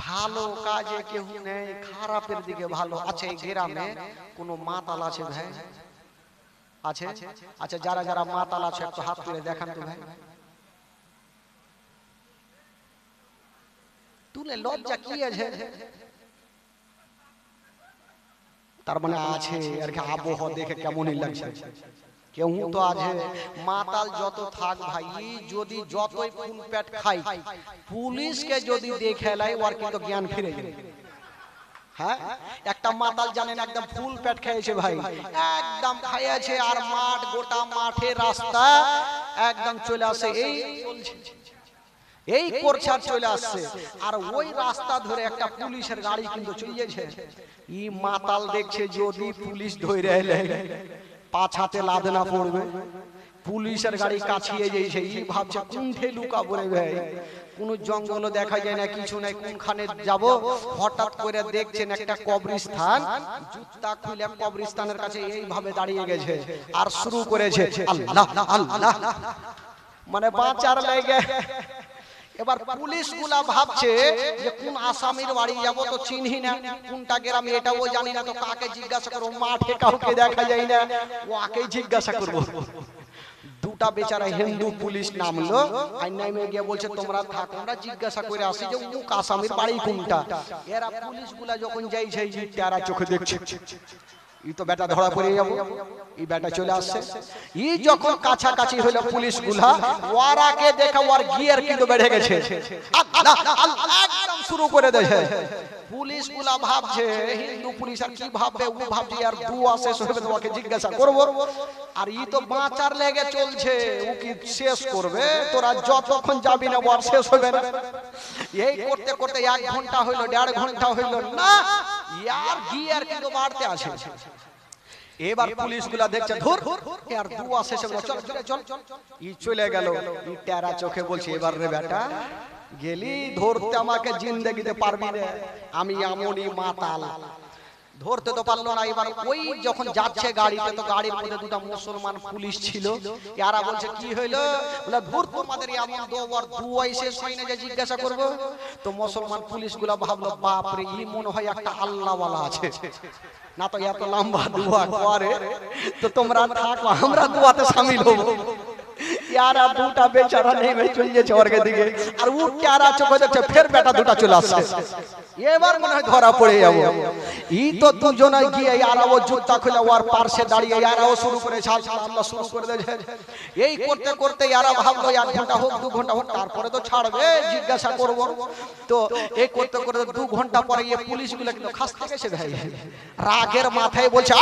Speaker 1: ভালো কাজে কেউ নেই খারাপের দিকে ভালো আছে এই গ্রামে কোন মাতাল আছে ভাই আছে আচ্ছা যারা যারা মাতাল আছে একটু হাত তুলে দেখান তো ভাই তুলে লজ্জা কি আছে তার মানে আছে আর কি আবহাওয়া দেখে কেমনই লাগছে কেউ তো আছে মাতাল যত থাক ভাই যদি যতই ফুল পেট খাই পুলিশকে যদি দেখে লাই ওর কিন্তু জ্ঞান ফিরে যাবে হ্যাঁ একটা মাতাল জানেন একদম ফুল পেট খেয়েছে ভাই একদম খাইয়াছে আর মাঠ গোটা মাঠে রাস্তা একদম চলে আসে এই চলছে এই করছে আর চলে আসছে আর ওই রাস্তা ধরে একটা পুলিশের গাড়ি কিন্তু চলেছে ই মাতাল দেখছে যদি পুলিশ ধরে এলে পাছাতে লাদনা পড়বে পুলিশের গাড়ি কাছিয়ে যাইছে ই ভাবছে কোনঠে লুকাবো রে ভাই কোন জঙ্গল দেখা যায় না কিছু নাই কোনখানে যাব হঠাৎ করে দেখছেন একটা কবরস্থান জুতা খুলে কবরস্থানের কাছে এইভাবে দাঁড়িয়ে গেছে আর শুরু করেছে আল্লাহ আল্লাহ মানে বাঁচার লাগে এবার পুলিশ গুলা ভাবছে যে কোন আসামির বাড়ি যাব তো চিনহি না কোনটা গ্রামে এটাও জানি না তো কাকে জিজ্ঞাসা করব মাঠে কাউকে দেখা যায় না ওকেই জিজ্ঞাসা করব দুটা বেচারা হিন্দু পুলিশ নামলো আর নামে গিয়ে বলছে তোমরা থাক আমরা জিজ্ঞাসা করে আসি যে মুখ আসামির বাড়ি কোনটা এরা পুলিশ গুলা যখন যাইছে এই তারা চোখে দেখছে ই তো বেটা ধরা পড়ে যাব এই বেটা চলে আসছে ই যখন কাছাকাছি হলো পুলিশ গুলা ওরাকে দেখা ওর গিয়ার কিন্তু বেড়ে গেছে আল্লাহ আল্লাহ একদম শুরু করে দেয় পুলিশ গুলা ভাবছে হিন্দু পুলিশ আর কি ভাববে ও ভাবছে আর দুয়া শেষ হবে তো ওকে জিজ্ঞাসা করব আর ই তো বাঁচার লেগে চলছে ও কি শেষ করবে তোরা যতক্ষণ যাবি না ওর শেষ হবে না এই করতে করতে 1 ঘন্টা হইলো 1.5 ঘন্টা হইলো না ইয়ার গিয়ার কিন্তু বাড়তে আছে এবার পুলিশ গুলা দেখছে ধুর আর দুয়া শেষে চল চল ই চলে গেল ই টেরা চোখে বলছে এবার রে বেটা গেলি ধরতে আমাকে জিন্দেগিতে পারবি রে আমি এমনই মাতাল ধরতে তো পারলো না এবার ওই যখন যাচ্ছে গাড়িতে তো গাড়ির মধ্যে দুটো মুসলমান পুলিশ ছিল এরা বলছে কি হইলো বলে ধুর তোমাদের এমন দুবার দুয়াই শেষ হয় না যে জিজ্ঞাসা করব তো মুসলমান পুলিশগুলা ভাবলো বাপ রে ই মনে হয় একটা আল্লাহওয়ালা আছে না তো এত লম্বা দুয়া করে তো তোমরা থাকো আমরা দুয়াতে শামিল হব यार দুটা বেচারা নেমে চলে যাচ্ছে ওরকে দিকে আর ও ক্যারা চোখে দেখছে ফের বেটা দুটা চলে আসছে এবার মনে হয় ধরা পড়ে যাব ই তো দুজনে গিয়ে আর ও জুতা খুলে ওর পাশে দাঁড়িয়ে আর ও শুরু করেছে আল্লাহ শুরু করে দিয়েছে এই করতে করতে यार ভাবলো 1 ঘন্টা হোক 2 ঘন্টা হোক তারপরে তো ছাড়বে জিজ্ঞাসা করব তো এই করতে করতে 2 ঘন্টা পরে এই পুলিশগুলো কিন্তু খাসতে গেছে ভাই রাগের মাথায় বলছে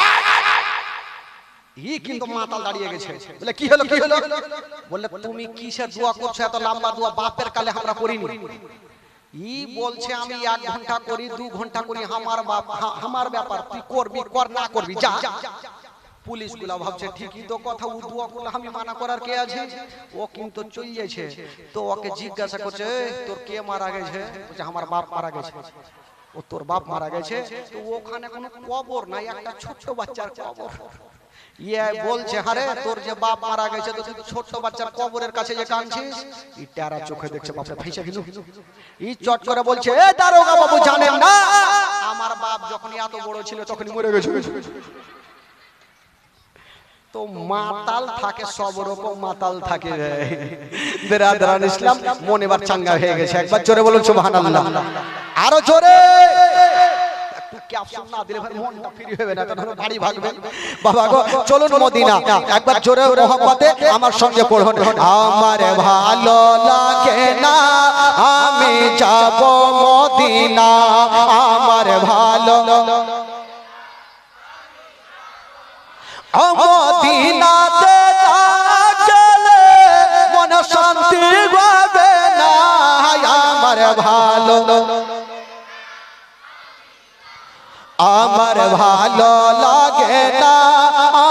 Speaker 1: ই কিন্তু মাতাল দাঁড়িয়ে গেছে বলে কি হলো বলে তুমি কিসের দোয়া করছো এত লম্বা দোয়া বাপের কালে আমরা করিনি ই বলছে আমি 1 ঘন্টা করি 2 ঘন্টা করি আমার বাপ আমার ব্যাপার তুই করবি কর না করবি যা পুলিশগুলা ভাবছে ঠিকই তো কথা ও দোয়া করলে আমি মানা করার কে আছে ও কিন্তু চলে যাচ্ছে তো ওকে জিজ্ঞাসা করছে তোর কে মারা গেছে বলছে আমার বাপ মারা গেছে ও তোর বাপ মারা গেছে তো ওখানে কোনো কবর নাই একটা ছোট বাচ্চার কবর ইয়ে বলছে আরে তোর যে বাপ মারা গেছে তো তুই ছোট বাচ্চার কবরের কাছে যে কাঁদছিস ই টেরা চোখে দেখছে বাপরে ভাইসা গেল ই চট করে বলছে এ দারোগা বাবু জানেন না আমার বাপ যখন এত বড় ছিল তখনই মরে গেছে তো মাতাল থাকে সব রকম মাতাল থাকে বিরাদরান ইসলাম মন এবার চাঙ্গা হয়ে গেছে একবার জোরে বলুন সুবহানাল্লাহ আরো জোরে একটু ক্যাপসুল না দিলে ভাই মনটা ফ্রি হবে না, তখন বাড়ি ভাগবে। বাবা গো চলুন মদিনা, একবার জোরে মোহাম্মতে আমার সঙ্গে পড়ুন। আমার ভালো লাগে না আমি যাব মদিনা, আমার ভালো মদিনাতে না গেলে মন শান্তি পাবে না, আমার ভালো আমার ভালো লাগে না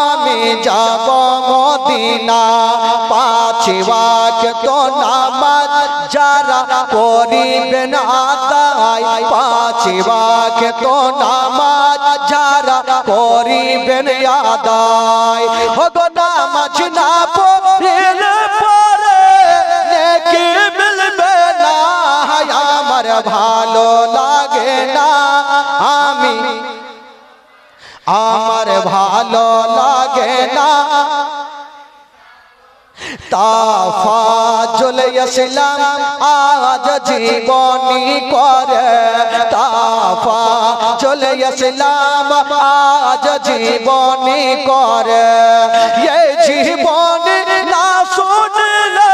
Speaker 1: আমি যাব মদিনা, পাঁচ ওয়াক্ত নামাজ যারা পড়িবেন আদায়, পাঁচ ওয়াক্ত নামাজ যারা পড়িবেন আদায়, ওগো নামাজ না পড়িলে পরে নেকি মিলবে না, আমার ভালো লাগে না আমি আমার ভালো লাগে না তাফাজুল ইসলাম আজ জীবনী করে, তাফাজুল ইসলাম আজ জীবনী করে, এই জীবনী না শুনলে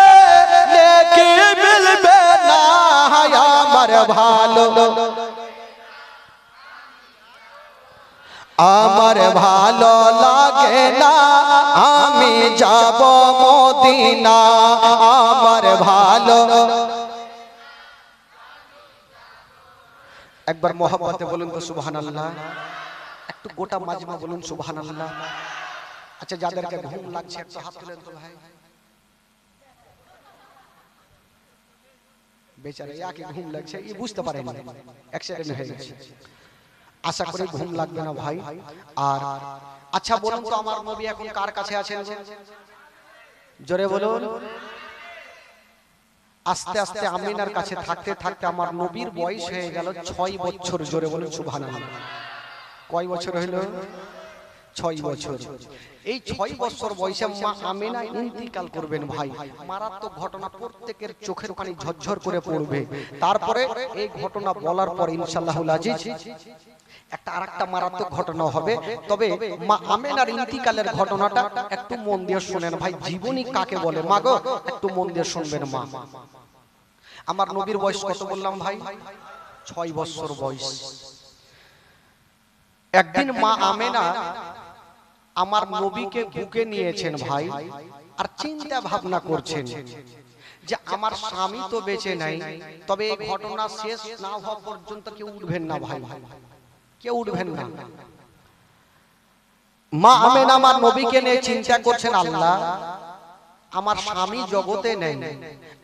Speaker 1: নেকি মিলবে না, আমার ভালো আমার ভালো লাগে না আমি যাব মদিনা, আমার ভালো। একবার মোহাম্মতে বলুন তো সুবহানাল্লাহ, একটু গোটা মাজমা বলুন সুবহানাল্লাহ। আচ্ছা যাদেরকে ঘুম লাগছে একটু হাত তুলেন তো ভাই, বেচারা ইয়াকে ঘুম লাগছে ই বুঝতে পারেনি, অ্যাক্সিডেন্ট হয়ে গেছে। আশা করি ঘুম লাগবে না ভাই। আর আচ্ছা বলুন তো আমার নবী এখন কার কাছে আছেন? জোরে বলুন। আস্তে আস্তে আমিনার কাছে থাকতে থাকতে আমার নবীর বয়স হয়ে গেল 6 বছর। জোরে বলুন সুবহানাল্লাহ। কয় বছর হইল? 6 বছর। এই 6 বছর বয়সে মা আমিনা ইন্তিকাল করবেন ভাই। মারাত্মক ঘটনা, প্রত্যেকের চোখের পানি ঝরঝর করে পড়বে। তারপরে এই ঘটনা বলার পর ইনশাআল্লাহুল আজিজ একটা আরেকটা মারাত্মক ঘটনা হবে। তবে মা আমিনার ইন্তিকালের ঘটনাটা একটু মন দিয়ে শুনেন ভাই। জীবনী কাকে বলে মা গো, একটু মন দিয়ে শুনবেন মা। আমার নবীর বয়স কত বললাম ভাই? 6 বছর বয়স। একদিন মা আমিনা আমার নবীকে বুকে নিয়েছেন ভাই, আর চিন্তা ভাবনা করছেন যে আমার স্বামী তো বেঁচে নাই, তবে এই ঘটনা শেষ না হওয়া পর্যন্ত কেউ উঠবেন না ভাই, কেউ উঠবেন না। মা আমিনা আমার নবীকে নিয়ে চিন্তা করছেন, আল্লাহ আমার স্বামী জগতে নেই,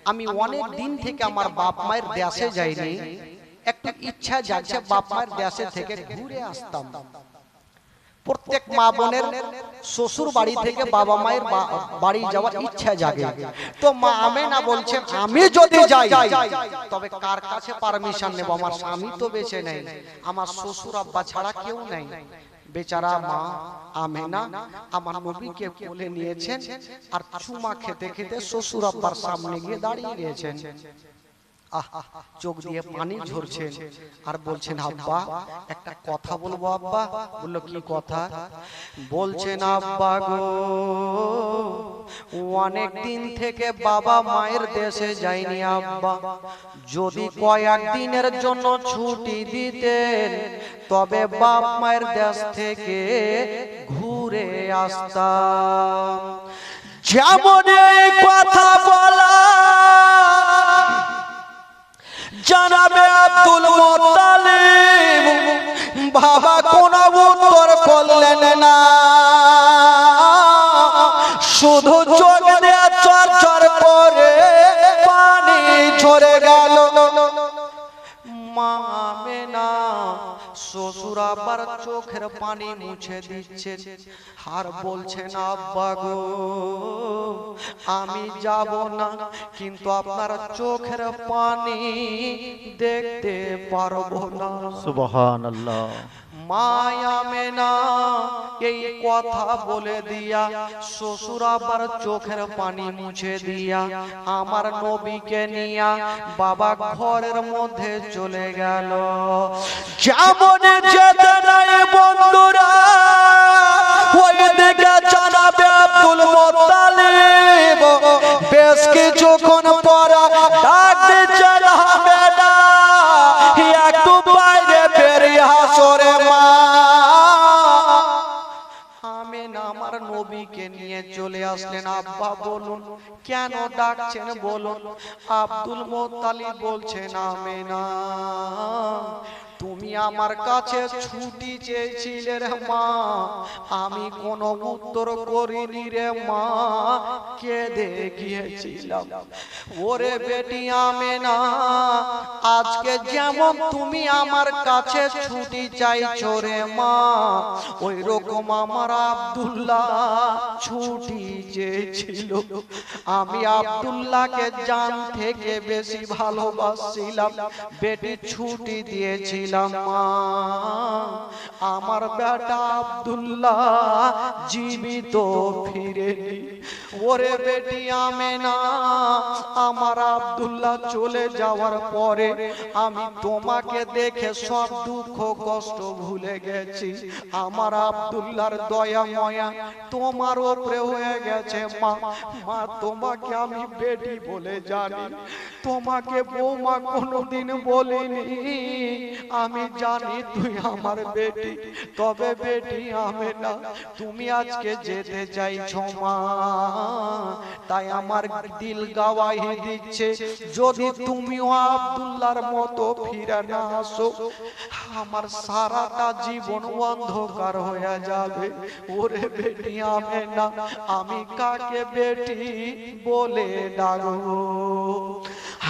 Speaker 1: আমি অনেক দিন থেকে আমার বাপ মায়ের দেশে যাইনি, একটু ইচ্ছা জাগছে বাপ মায়ের দেশে থেকে ঘুরে আসতাম। প্রত্যেক মা বোনের শ্বশুর বাড়ি থেকে বাবা মায়ের বাড়ি যাওয়ার ইচ্ছা জাগে। তো মা আমিনা বলছেন আমি যদি যাই তবে কার কাছে পারমিশন নেব? আমার স্বামী তো বেঁচে নেই, আমার শ্বশুর আব্বা ছাড়া কেউ নেই। বেচারা মা আমিনা আমার নবীকে কোলে নিয়েছেন আর চুমা খেতে খেতে শ্বশুর আব্বার সামনে গিয়ে দাঁড়িয়ে গিয়েছেন। চোখ দিয়ে পানি ঝরছেন আর বলছেন আব্বা একটা কথা বলবো আব্বা। বললো কি কথা? বলছেন আব্বা গো অনেক দিন থেকে বাবা মায়ের দেশে যাইনি আব্বা, যদি কয়েকদিনের জন্য ছুটি দিতেন তবে বাপ মায়ের দেশ থেকে ঘুরে আসতাম। যেমন এই কথা বলা জানাবে আব্দুল মুত্তালিব বাবা কোনো উত্তর করলেন না, শুধু চোখ দিয়ে চরচর করে পানি ঝরে গেল। মা আমিনা শ্বশুর আবার চোখের পানি মুছে দিচ্ছে আর বলছেন আব্বা গো আমি যাব না, কিন্তু আপনার চোখের পানি দেখতে পারবো না।
Speaker 2: সুবহানাল্লাহ।
Speaker 1: মা আমিনা এই কথা বলে দিয়া শ্বশুর আবার চোখের পানি মুছে দিয়া আমার নবীকে নিয়া বাবা ঘরের মধ্যে চলে গেল। যেমন যেতে নাই বন্ধুরা, ওই দিকে জানাবে আব্দুল মুত্তালিব বেশ কিছুক্ষণ পর ডাক দিচ্ছে আমেনা, একটু বাইরে বেরিয়ে আসো রে মা। আমেনা আমার নবীকে নিয়ে চলে আসলেন। আব্বা বলুন কেন ডাকছেন বলুন। আব্দুল মুত্তালিব বলছেন আমেনা তুমি আমার কাছে ছুটি চেয়েছিলে রে মা, আমি কোনো উত্তর করিনি রে মা, কেঁদে গিয়েছিলাম। ওরে বেটি আমেনা, আজকে যেমন তুমি আমার কাছে ছুটি চাইছো রে মা, ওই রকম আমার আব্দুল্লাহ ছুটি চেয়েছিল। আমি আব্দুল্লাহকে জান থেকে বেশি ভালোবাসছিলাম, বেটি ছুটি দিয়েছিলাম মা। আমার বেটা আব্দুল্লাহ জীবিত ফিরেনি। ওরে বেটি আমেনা, আমার আব্দুল্লাহ চলে যাওয়ার পরে আমি তোমাকে দেখে সব দুঃখ কষ্ট ভুলে গেছি। আমার আব্দুল্লাহর দয়া ময়া তোমার উপরে হয়ে গেছে মা। মা তোমাকে আমি বেটি বলে জানি, তোমাকে বৌমা কোনোদিন বলিনি। আমি জানি তুই আমার বেটি, তবে বেটি আমেনা তুমি আজকে যেতে চাইছো মা, তাই আমার দিল গাওয়াহি দিচ্ছে যদি তুমিও আব্দুল্লাহর মতো ফিরে না আসো, আমার সারাটা জীবন অন্ধকার হয়ে যাবে। ওরে বেটি আমেনা, আমি কাকে বেটি বলে ডাকবো?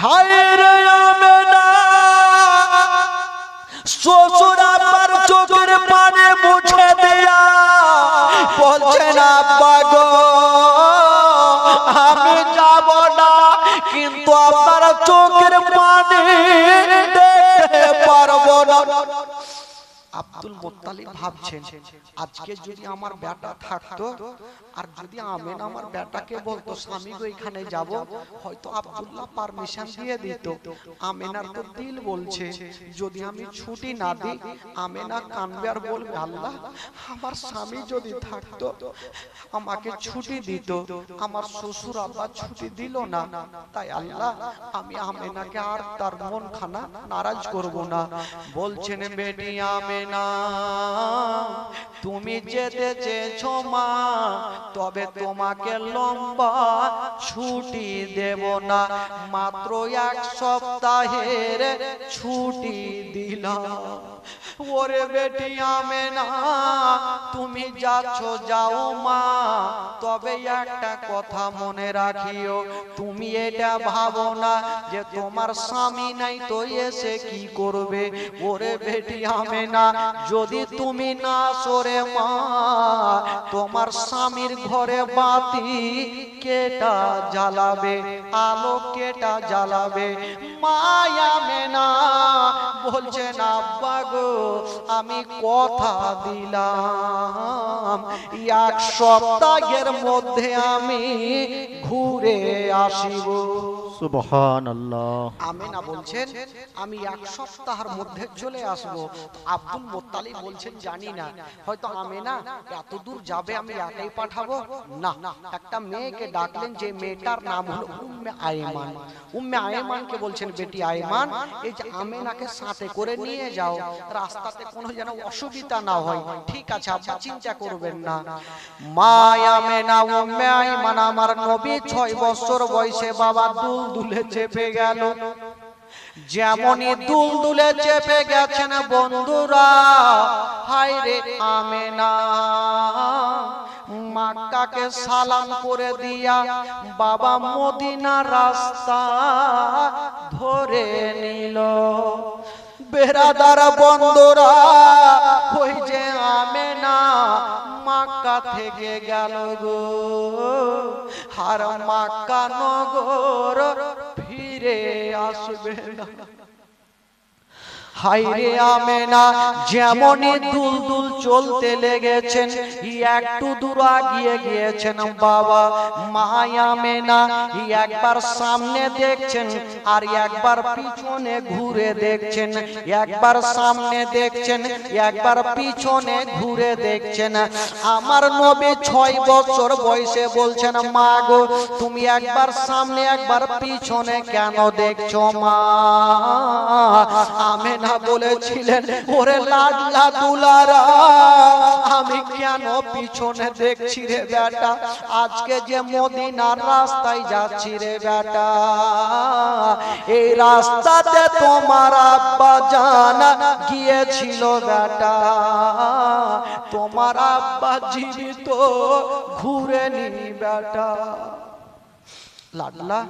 Speaker 1: হায় রে আমেনা, শ্বশুর আব্বার চোখের পানি মুছে দেয়া বলছেন আব্বা গো আমি যাব না, কিন্তু আব্বার চোখের পানি দেখতে পারবো না। আব্দুল মুত্তালিব ভাবছেন আজকে যদি আমার বেটা থাকতো, আর যদি আমেনা আমার বেটাকে বলতো স্বামী গো এখানে যাব, হয়তো আব্দুল্লাহ পারমিশন দিয়ে দিত। আমেনার তো দিল বলছে যদি আমি ছুটি না দিই, আমেনা কানবে আর বলবে আল্লাহ আমার স্বামী যদি থাকতো আমাকে ছুটি দিত, আমার শ্বশুর আব্বা ছুটি দিল না, তাই আল্লাহ আমি আমেনাকে আর তার মন খানা নারাজ করব না। বলছেন বেটি আমেনা তুমি যেতে চেয়েছো মা, তবে তোমাকে লম্বা ছুটি দেব না, মাত্র 1 সপ্তাহের ছুটি দিলাম। ওরে বেটি আমেনা তুমি যাচ্ছ যাও মা, তবে একটা কথা মনে রাখিও, তুমি এটা ভাবো না যে তোমার স্বামী নাই তো এসে কি করবে। ওরে বেটি আমেনা যদি তুমি না সরে মা, তোমার স্বামীর ঘরে বাতি কেটা জ্বালাবে, আলো কেটা জ্বালাবে। মা আমেনা বলছেন আব্বা গো আমি কথা দিলাম 1 সপ্তাহের মধ্যে আমি ঘুরে আসিব।
Speaker 2: সুবহানাল্লাহ।
Speaker 1: আমেনা বলছেন আমি 1 সপ্তাহের মধ্যে চলে আসব। আব্দুল মুত্তালিব বলছেন জানি না, হয়তো আমেনা এত দূর যাবে আমি একাই পাঠাবো না। একটা মেয়েকে ডাকলেন, যে মেয়েটার নাম হলো উম্মে আয়মান। উম্মে আয়মানকে বলছেন বেটি আয়মান এই যে আমেনাকে সাথে করে নিয়ে যাও, রাস্তাতে কোনো যেন অসুবিধা না হয়। ঠিক আছে আব্বা চিন্তা করবেন না। মা আমেনা উম্মে আয়মান আমার নবী 6 বছর বয়সে বাবা দুলদুলে চেপে গেল। যেমনই দুলদুলে চেপে গেছেন বন্ধুরা, হায় রে আমেনা মক্কাকে সালাম করে দিয়া বাবা মদিনা রাস্তা ধরে নিল। বেরাদার বন্ধুরা ওই যে আমেনা মক্কা থেকে গেল গো, আর মক্কা নগর ফিরে আসবে না। হায়রে আমেনা যেমনই দুলদুল চলতে লেগেছেন, একটু দূর আগিয়ে গিয়েছেন বাবা। মা আমেনা একবার সামনে দেখছেন আর একবার পিছনে ঘুরে দেখছেন, একবার সামনে দেখছেন একবার পিছনে ঘুরে দেখছেন। আমার নবী 6 বছর বয়সে বলছেন, মা গো তুমি একবার সামনে একবার পিছনে কেন দেখছো মা? আমেনা বলেছিলেন, ওরে লাডলা দুলারা, আমি কেন পিছনে দেখছি রে বেটা? আজকে যে মদিনার রাস্তায় যাচ্ছি রে বেটা, এই রাস্তাতে তোমার আব্বা জান গিয়েছিল বেটা, তোমার আব্বা জীবিত ঘুরে নি বেটা। লাডলা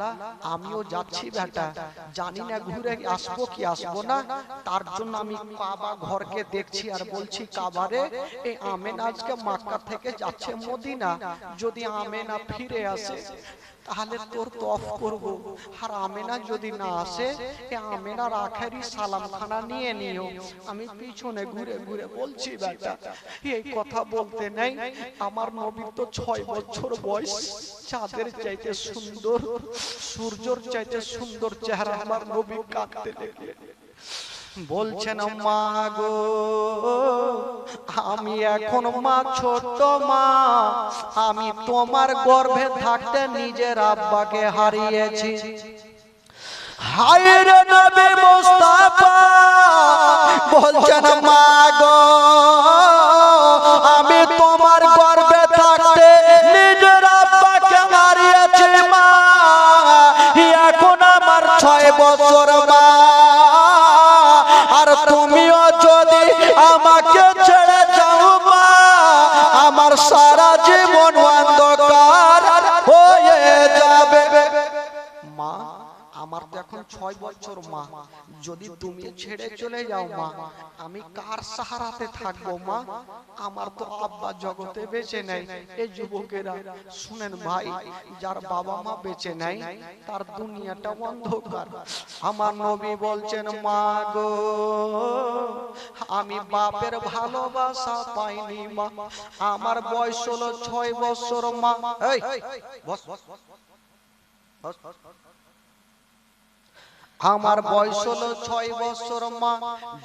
Speaker 1: আমিও যাচ্ছি বেটা, জানি না ঘুরে আসবো কি আসবো না, তার জন্য আমি কাবা ঘরকে দেখছি আর বলছি, কাবারে এই আমেনা আজকে মক্কা থেকে যাচ্ছে মদিনা, যদি আমেনা ফিরে আসে তাহলে তোর তফ করব, আর আমেনা যদি না আসে এই আমেনার আখেরি সালামখানা নিয়ে নিও। আমি পিছনে ঘুরে ঘুরে বলছি বেটা, এই কথা বলতে নাই আমার নবীর তো 6 বছর বয়স, চাঁদের চাইতে সুন্দর, সূর্যর চাইতে সুন্দর চেহারা আমার নবী কাঁদতে লাগলেন। বলছেন, মা গো আমি এখন মা ছোট মা, আমি তোমার গর্ভে থাকতে নিজের আব্বাকে হারিয়েছি। হায় রে নবী মুস্তাফা বলছেন, মা গো আমি তোমার গর্ভে থাকতে নিজের আব্বাকে হারিয়েছি মা, এখন আমার 6 বছর মা, আর তুমিও যদি আমাকে ছেড়ে যাও মা, আমার সারা জীবন অন্ধকার হয়ে যাবে। মা আমার তো এখন 6 বছর মা, যদি তুমি ছেড়ে চলে যাও মা, আমি কার সাহারাতে থাকবো মা? আমার তো আব্বা জগতে বেঁচে নাই। এই যুবকেরা শুনেন ভাই, যার বাবা মা বেঁচে নাই তার দুনিয়াটা অন্ধকার। আমার নবী বলছেন, মা গো আমি বাপের ভালোবাসা পাইনি মা, আমার বয়স হলো 6 বছর মা। এই বস বস বস, আমার বয়স হলো 6 বছর মা,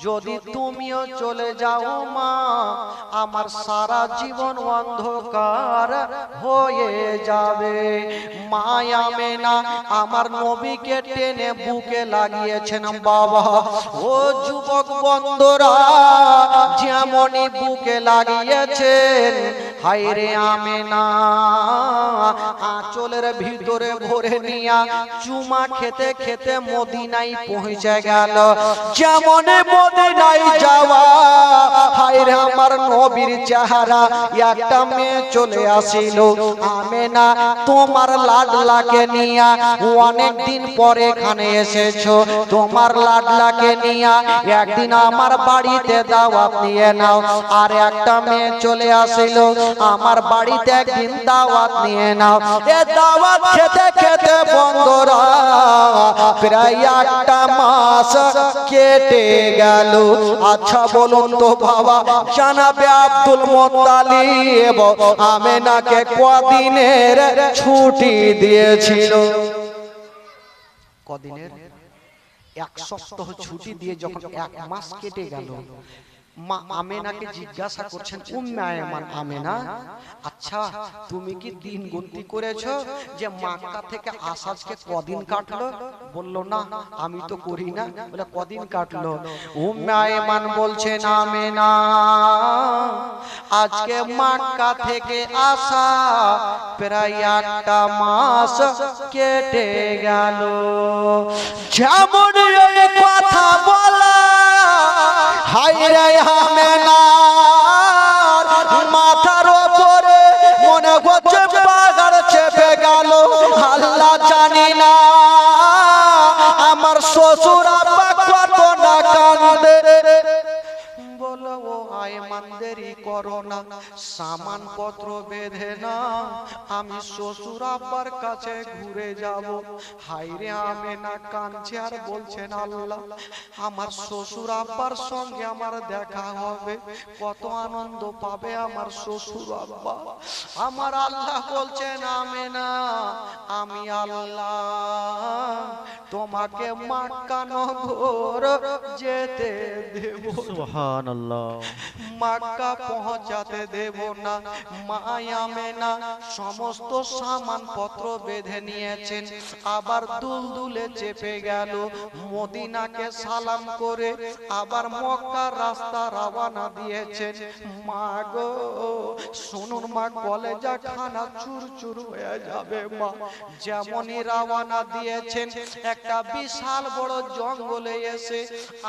Speaker 1: যদি তুমিও চলে যাও মা, আমার সারা জীবন অন্ধকার হয়ে যাবে। মা আমেনা আমার নবীকে টেনে বুকে লাগিয়েছেন বাবা। ও যুবক বন্ধুরা, যেমনই বুকে লাগিয়েছেন, হায়রে আমেনা আঁচলের ভিতরে ভরে নিয়া চুমা খেতে খেতে মদিনায় পৌঁছে গেল। যেমন মদিনায় যাওয়া, হায়রে আমার নবীর চেহারা, একটা মেয়ে চলে আসিল, আমেনা তোমার লাডলাকে নিয়া অনেক দিন পরে এখানে এসেছো, তোমার লাডলাকে নিয়া একদিন আমার বাড়িতে দাওয়াত নিয়ে নাও। আর একটা মেয়ে চলে আসিল, আমার বাড়িতে একদিন দাওয়াত নিয়ে নাও। এ দাওয়াত খেতে খেতে বন্ধুরা প্রায় 1টা মাস কেটে গেল। আচ্ছা বলুন তো বাবা, জানাবে আব্দুল মুত্তালিব আমেনাকে কদিনের ছুটি দিয়েছিল? কদিনের? 1 সপ্তাহ ছুটি দিয়ে যখন 1 মাস কেটে গেল, মা আমেনাকে জিজ্ঞাসা করছেন, উম্মে আয়মান আমেনা, আচ্ছা তুমি কি দিন গুনতি করেছো যে মক্কা থেকে আসাজকে কদিন কাটলো? বলল, না আমি তো করি না। বলে, কদিন কাটলো? উম্মে আয়মান বলছেন, আমেনা আজকে মক্কা থেকে আসা প্রায় 1টা মাস কেটে গেল। যেমন এই কথা বলা, হায়রে আমেনার মাথার উপরে মনে হচ্ছে পাহাড় চেপে গেল। আল্লাহ জানি না আমার শ্বশুর আব্বা কত না কাঁদে। বলো ও আয়মান দেরি করো না, সামান পত্র বেঁধে না, আমি শ্বশুর আব্বার কাছে ঘুরে যাব। হাইরে আমেনা কাঁদছে আর বলছেন আল্লাহ, আমার শ্বশুর আব্বার সঙ্গে আমার দেখা হবে, কত আনন্দ পাবে আমার শ্বশুর আব্বা। আমার আল্লাহ বলছেন আমেনা, আমি আল্লাহ তোমাকে মক্কা নগর যেতে দেব,
Speaker 2: সুবহানাল্লাহ।
Speaker 1: মক্কা পৌঁছাতে দেব না। মা আমেনা সমস্ত সামান পত্র বেঁধে নিয়েছেন, আবার দুলদুলে চেপে গেল, মদিনাকে সালাম করে আবার মক্কার রাস্তা রওনা দিয়েছেন। মা গো শুনুন মা, কলেজা খানা চুরচুর হয়ে যাবে মা। যেমনই রওনা দিয়েছেন একটা বিশাল বড় জঙ্গলে এসে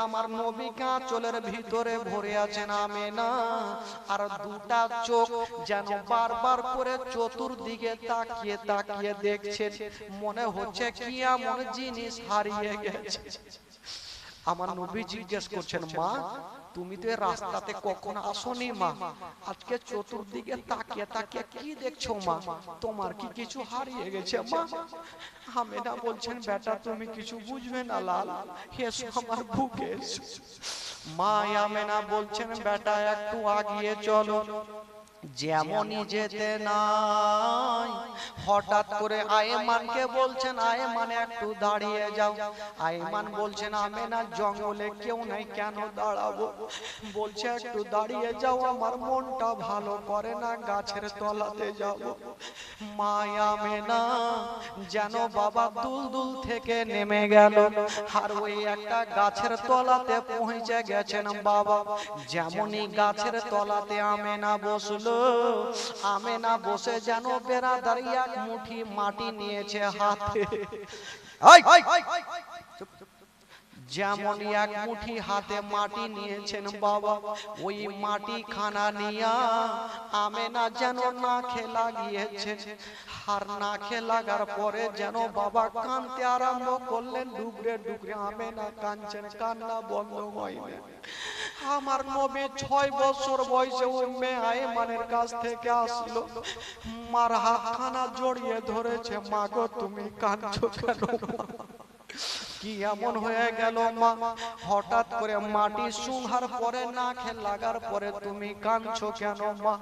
Speaker 1: আমার নবী কাঁচলের ভিতরে ভরে আছেন আমেনা, আর দুটা চোখ যেন বারবার করে চতুর্দিকে তাকিয়ে তাকিয়ে দেখছেন, মনে হচ্ছে কি এমন জিনিস হারিয়ে গেছে। আমার নবী জিজ্ঞেস করছেন, মা তুমি তো রাস্তাতে কখন আসনি মা, আজকে চতুর্দিকে তাকিয়ে তাকিয়ে কি দেখছো মা, তোমার কি কিছু হারিয়ে গেছে মা? আমেনা বলছেন, বেটা তুমি কিছু বুঝবে না লাল, এসো আমার বুকে এসো। মা আমেনা বলছেন, বেটা একটু আগিয়ে চলো। যেমনই যেতে নাই হঠাৎ করে আয়মানকে বলছেন, আয়মান একটু দাঁড়িয়ে যাও। আয়মান বলছেন, আমেনা জঙ্গলে কেউ নাই, কেন দাঁড়াবো? বলছে একটু দাঁড়িয়ে যাও, আমার মনটা ভালো করে না, গাছের তলাতে যাব। মা আমেনা যেন বাবা দুলদুল থেকে নেমে গেল, আর ওই একটা গাছের তলাতে পৌঁছে গেছেন বাবা। যেমনই গাছের তলাতে আমেনা বসলো, আমেনা বসে যেন বেরাদারি এক মুঠি মাটি নিয়েছে হাতে। যেমনই এক মুঠি হাতে মাটি নিয়েছেন বাবা, ওই মাটি খানা নিয়া আমেনা যেন নাকে লাগিয়েছেন। আর নাকে লাগার পরে যেন বাবা কাঁদতে আরম্ভ করলেন, ডুগরে ডুগরে আমেনা কাঁদছেন, কান্না বন্ধ হয় না। আমার নবী 6 বছর বয়সে উম্মে আয়মানের কাছ থেকে আসলো, মার হাতখানা জড়িয়ে ধরেছে, মা গো তুমি কাঁদছো কেন? কি এমন হয়ে গেল মা? হঠাৎ করে মাটি শুংহার পরে নাকে লাগার পরে তুমি কাঁদছো কেন মা?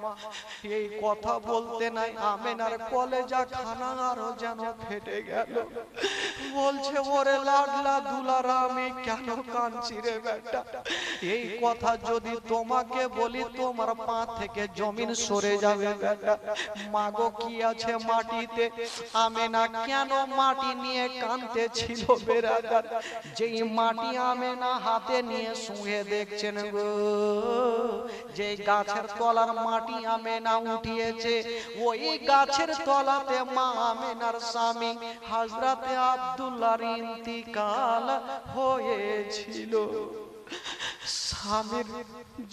Speaker 1: এই কথা বলতে নাই আমেনার কলেজা খানা আরো যেন ফেটে গেল। বলছে, ওরে লাডলা দুলারা আমি কেন কাঁদছি রে বেটা? এই কথা যদি তোমাকে বলি তোমার পা থেকে জমিন সরে যাবে বেটা। মাগো কি আছে মাটিতে? আমেনা কেন মাটি নিয়ে কাঁদতে ছিল বেরাদার? যেই মাটি আমেনা হাতে নিয়ে শুয়ে দেখছেন গো, যে গাছের তলার মাটি আমেনা উঠিয়েছে, ওই গাছের তলাতে মা আমেনার স্বামী হযরতে আব্দুল্লাহর ইন্তিকাল হয়েছিল। স্বামীর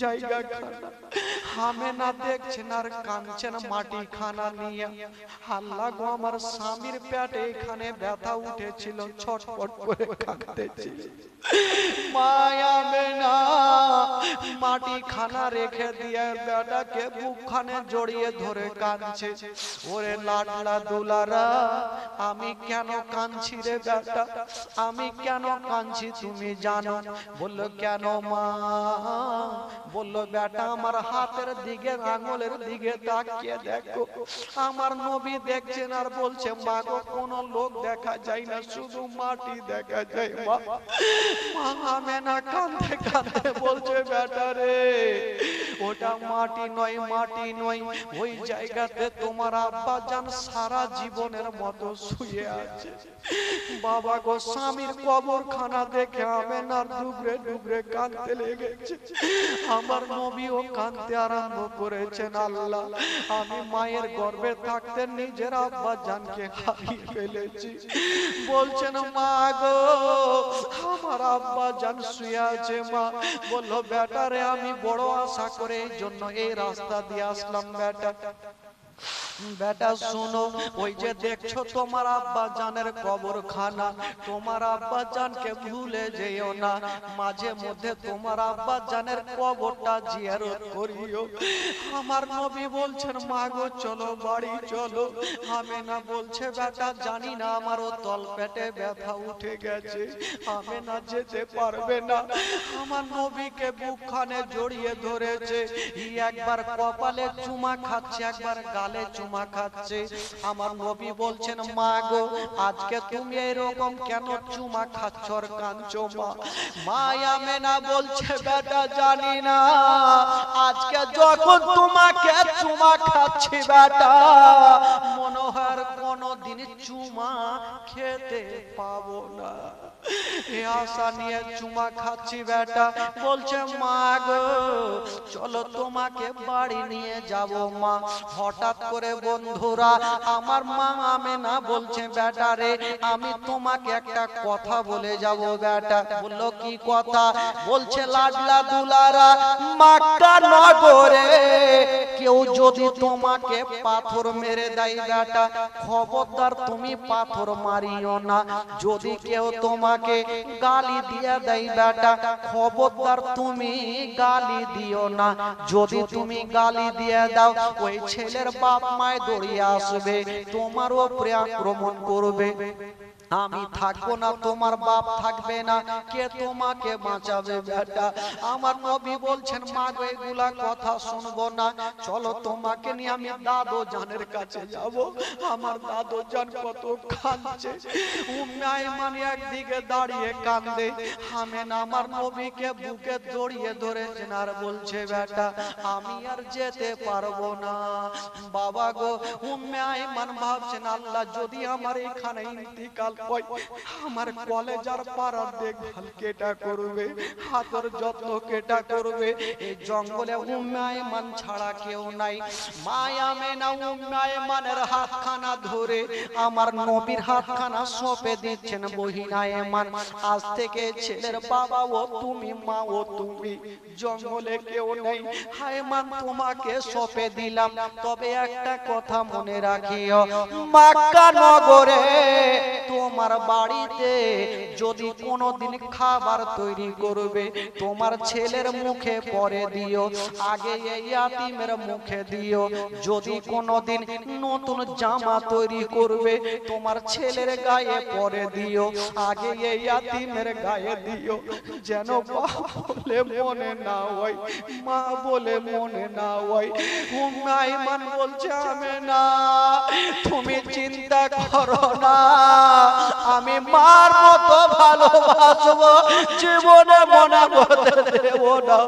Speaker 1: জায়গা খানা আমেনা দেখছেন আর কাঁদছেন মাটি খানা নিয়ে। আল্লাহ গো, আমার স্বামীর পেটে এখানে ব্যথা উঠেছিল, ছটফট করে কাঁদতেছিল। মা আমেনা মাটি খানা রেখে দিয়ে বেটাকে বুকখানে জড়িয়ে ধরে কাঁদছে। ওরে লাডলা দুলারা আমি কেন কাঁদছি রে বেটা? আমি কেন কাঁদছি তুমি জানো? বলল, কেন মা? বলল, বেটা আমার হাতের দিকে আঙুলের দিকে তাকিয়ে দেখো, আমার নবী দেখছেন আর বলছে, মা গো কোন লোক দেখা যায় না, শুধু মাটি দেখা যায় মা। মা আমেনা কাঁদতে কাঁদতে বলছে, বেটা রে ওটা মাটি নয়, মাটি নয়, ওই জায়গাতে তোমার আব্বা জান সারা জীবনের মতো শুয়ে আছে। বাবা গো, স্বামীর কবরখানা দেখে আমেনার ডুবরে ডুবরে কাঁদতে লেগেছে। আমার নবীও কাঁদতে আরম্ভ করেছেন, আল্লাহ আমি মায়ের গর্ভে থাকতে নিজের আব্বা জানকে হারিয়ে ফেলেছি। বলছেন, মা গো আমার আব্বা জান শুয়ে আছে মা। বলল, বেটা রে আমি বড় আশা করে এই জন্য এই রাস্তা দিয়ে আসলাম বেটা। বেটা শুনো, ওই যে দেখছো তোমার আব্বা জানের কবরখানা, তোমার আব্বা জানকে ভুলে যেও না। মাঝে মধ্যে তোমার আব্বা জানের কবরটা জিয়ারত করিও। আমার নবী বলছেন মা গো চলো বাড়ি চলো। আমেনা বলছে বেটা জানি না আমারও তল পেটে ব্যথা উঠে গেছে, আমেনা যেতে পারবে না। আমার নবীকে বুকখানে জড়িয়ে ধরেছে, একবার কপালে চুমা খাচ্ছে, একবার গালে চুমা খাচ্ছে। আমার নবী বলছেন মা গো আজকে তুমি এরকম কেন চুমা খাচ্ছ আর কাঁদছো মা? মা আমেনা বলছে বেটা জানি না, আজকে যখন তোমাকে চুমা খাচ্ছি বেটা মনে হয় আর কোনোদিন চুমা খেতে পাবো না। এ আশা নিয়ে চুমা খাচ্ছি বেটা। বলছে মা গো চলো তোমাকে বাড়ি নিয়ে যাব মা। হঠাৎ করে বন্ধুরা আমার মা আমেনা বলছে বেটা রে আমি তোমাকে একটা কথা বলে যাব বেটা। বললো কি কথা? বলছে লাডলা দুলারা মক্কা নগরে কেউ যদি তোমাকে পাথর মেরে দেয় বেটা খবরদার তুমি পাথর মারিও না। যদি কেউ তোমাকে গালি দিয়ে দেয় বেটা খবরদার তুমি গালি দিও না। যদি তুমি গালি দিয়ে দাও ওই ছেলের বাপ মায় দৌড়িয়ে আসবে, তোমার উপরে আক্রমণ করবে। আমি থাকবো না, তোমার বাপ থাকবে না, কে তোমাকে বাঁচাবে বেটা? আমার নবী বলছেন মা গো এগুলা কথা শুনবো না, চলো তোমাকে নিয়ে আমি দাদু জানের কাছে যাব। আমার দাদু জান কত কাঁদছে, উম্মে আইমান একদিকে দাঁড়িয়ে কাঁদে, আমেনা আমার নবীকে বুকে জড়িয়ে ধরেছেন আর বলছে বেটা আমি আর যেতে পারবো না। বাবা গো উম্মে আইমান ভাবছেন আল্লাহ যদি আমার এখানে ইন্তিকাল হয় আমার কলেজার পাড়ার দেখভাল কেটা করবে, হাতের যত্ন কেটা করবে? এই জঙ্গলে উম্মে আইমান ছাড়া কেউ নাই। মা আমেনা উম্মে আইমানের হাতখানা ধরে আমার নবীর হাতখানা সঁপে দিচ্ছেন বহিন আইমান আজ থেকে ছেলের বাবা ও তুমি, মা ও তুমি, জঙ্গলে কেউ নেই। আইমান তোমাকে সঁপে দিলাম, তবে একটা কথা মনে রাখিও মক্কা নগরে তোমার বাড়িতে যদি কোনোদিন খাবার তৈরি করবে তোমার ছেলের মুখে পরে দিও, আগে এই ইয়াতিমের মুখে দিও। যদি কোনোদিন নতুন জামা তৈরি করবে তোমার ছেলের গায়ে পরে দিও, আগে এই ইয়াতিমের গায়ে দিও। যেন বাবা বলে মনে না হয়, মা বলে মনে না হয়। উম্মে আইমান বলছে আমেনা তুমি চিন্তা করো না, আমি মার মতো ভালোবাসবো, জীবনে মনে করতে দেব না।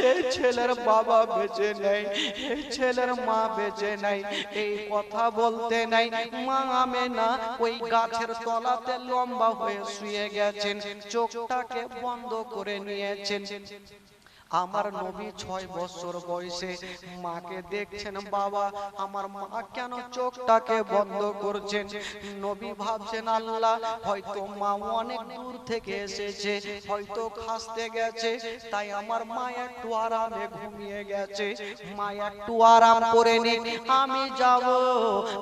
Speaker 1: এই ছেলের বাবা বেঁচে নেই, এই ছেলের মা বেঁচে নাই, এই কথা বলতে নাই মা আমেনা ওই গাছের তলাতে লম্বা হয়ে শুয়ে গেছেন, চোখটাকে বন্ধ করে নিয়েছেন। আমার নবী 6 বছর বয়সে মাকে দেখছেন, বাবা আমার মা কেন চোখটাকে বন্ধ করছেন? নবী ভাবছেন আল্লাহ হয়তো মা অনেক দূর থেকে এসেছে, হয়তো খাসতে গেছে, তাই আমার মা একটু আরামে ঘুমিয়ে গেছে। মা একটু আরাম করে নিন, আমি যাব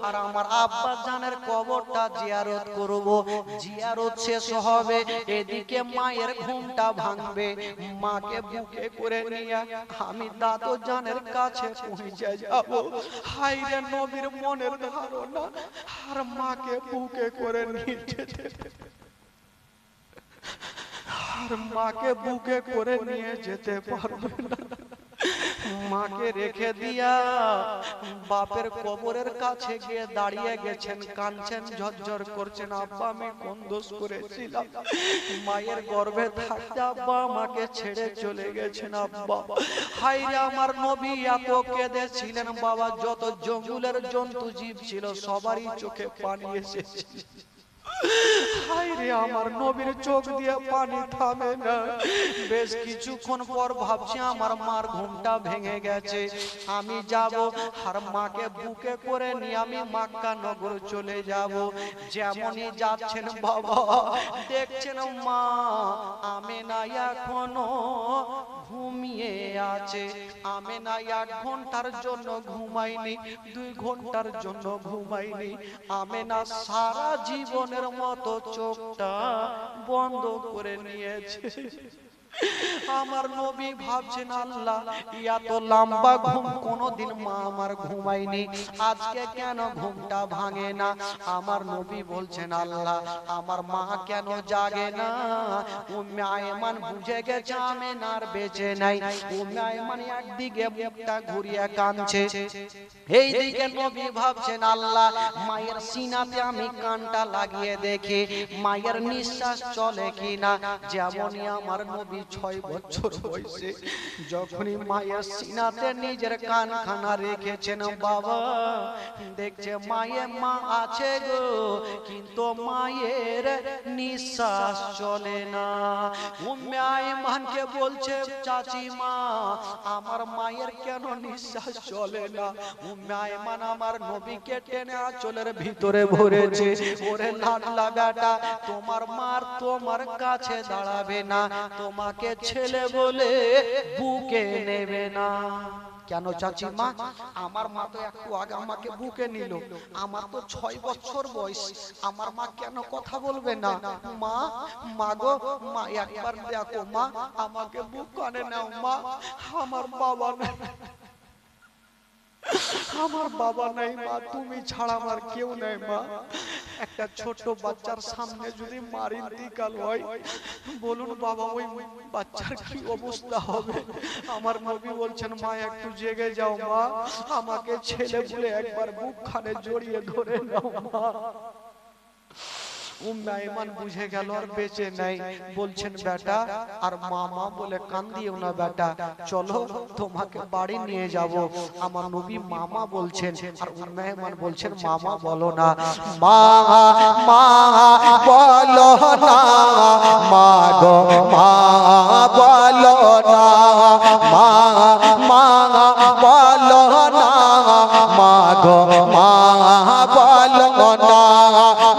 Speaker 1: আর আমার আব্বা জানের কবরটা জিয়ারত করব। জিয়ারত শেষ হবে, এদিকে মায়ের ঘুমটা ভাঙবে, মাকে বুকে করে নিয়ে আমি দাদু জানের কাছে পৌঁছে যাব। হায়রে নবীর মনের ধারণা, আর মাকে বুকে করে নিয়ে যেতে, আর মাকে বুকে করে নিয়ে যেতে পারবে না। মাকে রেখে দিয়া বাপের কবরের কাছে গিয়ে দাঁড়িয়ে গেছেন, কাঁদছেন, ঝরঝর করছেন, আব্বা আমি কোন দোষ করেছিলাম? মায়ের গর্ভে থাকতে আব্বা আমাকে ছেড়ে চলে গেছেন আব্বা। হায়রে আমার নবী এত কেঁদেছিলেন বাবা, যত জঙ্গলের জন্তু জীব ছিল সবারই চোখে পানি এসেছে। হায় রে আমার নবীর চোখ দিয়ে পানি থামে না। বেশ কিছুক্ষণ পর ভাবছি আমার মার ঘুমটা ভেঙে গেছে, আমি যাব আর মাকে বুকে করে নিয়ে আমি মক্কা নগর চলে যাব। যেমনই যাচ্ছেন বাবা দেখছেন মা আমেনা এখনো ঘুমিয়ে আছে। আমেনা 1 ঘন্টার জন্য ঘুমায়নি, 2 ঘন্টার জন্য ঘুমায়নি। আমেনা সারা জীবনের মতো চোখটা বন্ধ করে নিয়েছে। আমার নবী ভাবছেন আল্লাহ এত লম্বা ঘুম কোনদিন মা আমার ঘুমায়নি, আজকে কেন ঘুমটা ভাঙে না? আমার নবী বলছেন আল্লাহ আমার মা কেন জাগে না? উম্মে আয়মান বুঝে গেছে আমেনার বেঁচে নাই। উম্মে আয়মান একদিকে মুখটা ঘুরিয়ে কাঁদছে, এই দিকে নবী ভাবছেন আল্লাহ মায়ের সিনাতে আমি কানটা লাগিয়ে দেখি মায়ের নিঃশ্বাস চলে কিনা। যেমনই আমার নবী 6 বছর বয়সে যখনই মায়ের সিনাতে নিজের কানখানা রেখেছেন বাবা দেখছে মায়ের মা আছে গো, কিন্তু মায়ের নিঃশ্বাস চলে না। উম্মে আয়মানকে বলছে চাচি মা আমার মায়ের কেন নিঃশ্বাস চলে না? উম্মে আয়মান আমার নবীকে টেনে আঁচলের ভিতরে ভরেছে, ওরে লাডলা বেটা তোমার মার তোমার কাছে দাঁড়াবে না, তোমাকে ছেলে বলে বুকে নেবে না। কেন চাচি মা? আমার মা তো একটু আগে আমাকে বুকে নিল, আমার তো 6 বছর বয়স, আমার মা কেন কথা বলবে না? মা মা গো মা একবার দেখো মা আমাকে বুক কানে নাও মা, আমার বাবা না, আমার বাবা নাই মা, তুমি ছাড়া আমার কেউ নাই মা। একটা ছোট বাচ্চার সামনে যদি মার ইন্তিকাল হয় বলুন বাবা ওই বাচ্চার কি অবস্থা হবে? আমার নবী বলছেন মা একটু জেগে যাও মা, আমাকে ছেলে বলে একবার বুক খানে জড়িয়ে ধরে নাও মা। উম্মে আয়মান বুঝে গেল আর বেঁচে নাই, বলছেন বেটা আর মামা বলে কান্দিও না বেটা, চলো তোমাকে বাড়ি নিয়ে যাব। আমার নবী মামা বলছেন আর উম্মে আয়মান বলছেন মামা বলো না। মা মা বলো না, মা গো মা বলো না, মা মা বলো না, মা গো মা বলো না।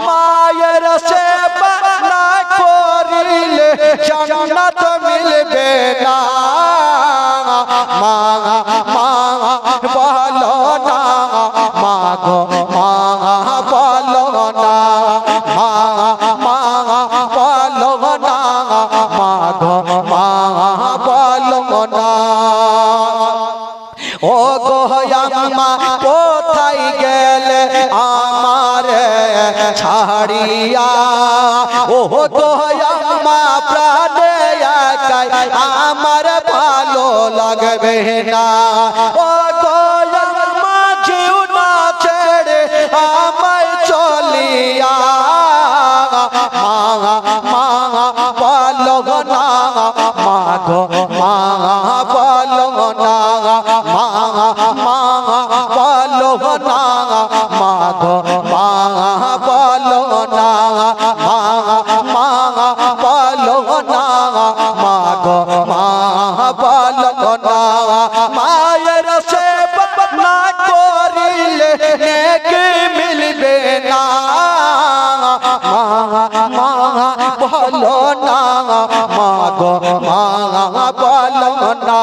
Speaker 1: মায়ের সেবা না করিলে জান্নাত মিলবে না। মা মা বলো না, মা গো মা বলো না, মা মা বলো না, মা গো মা বলো না। ও গো আম্মা কোথায় গেলে আমারে ছাড়িয়া? ও গো আম্মা প্রাণে একাই আমার ভালো লাগবে না। ও গো আম্মা জিউ না ছেড়ে আমায় চলিয়া। মা মা বলো না, মা গো মা বলো না, মা মা বলো না, মা গো মা বলো না, মা মা বলো না, মা গো মা বলো না। মায়ের সেবা না করিলে নেকি মিলবে না। মা মা বলো না, মা গো মা বলো না,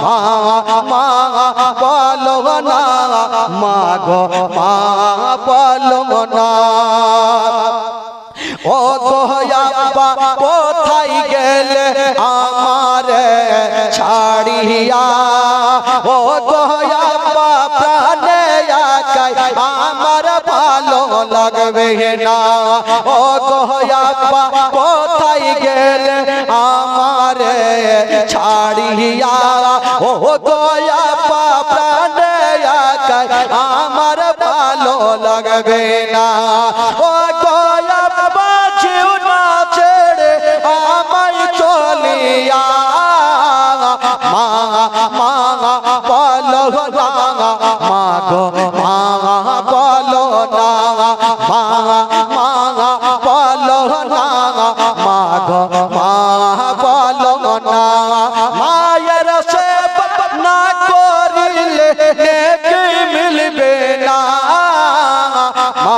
Speaker 1: মা মা বলো না, মা গো মা বলো না। ও গো আব্বা কোথায় গেলে আমারে ছাড়িয়া? ও গো আব্বা প্রাণে একাই আমার ভালো লাগবে না। ও গো আব্বা কোথায় গেলে আমারে ছাড়িয়া? ও গো আব্বা প্রাণে একাই আমার ভালো লাগবে না। ও গো আব্বা জিউ না ছেড়ে আমায় চলিয়া। মা মা বলো না, মা গো মা বলো না, মা মা মা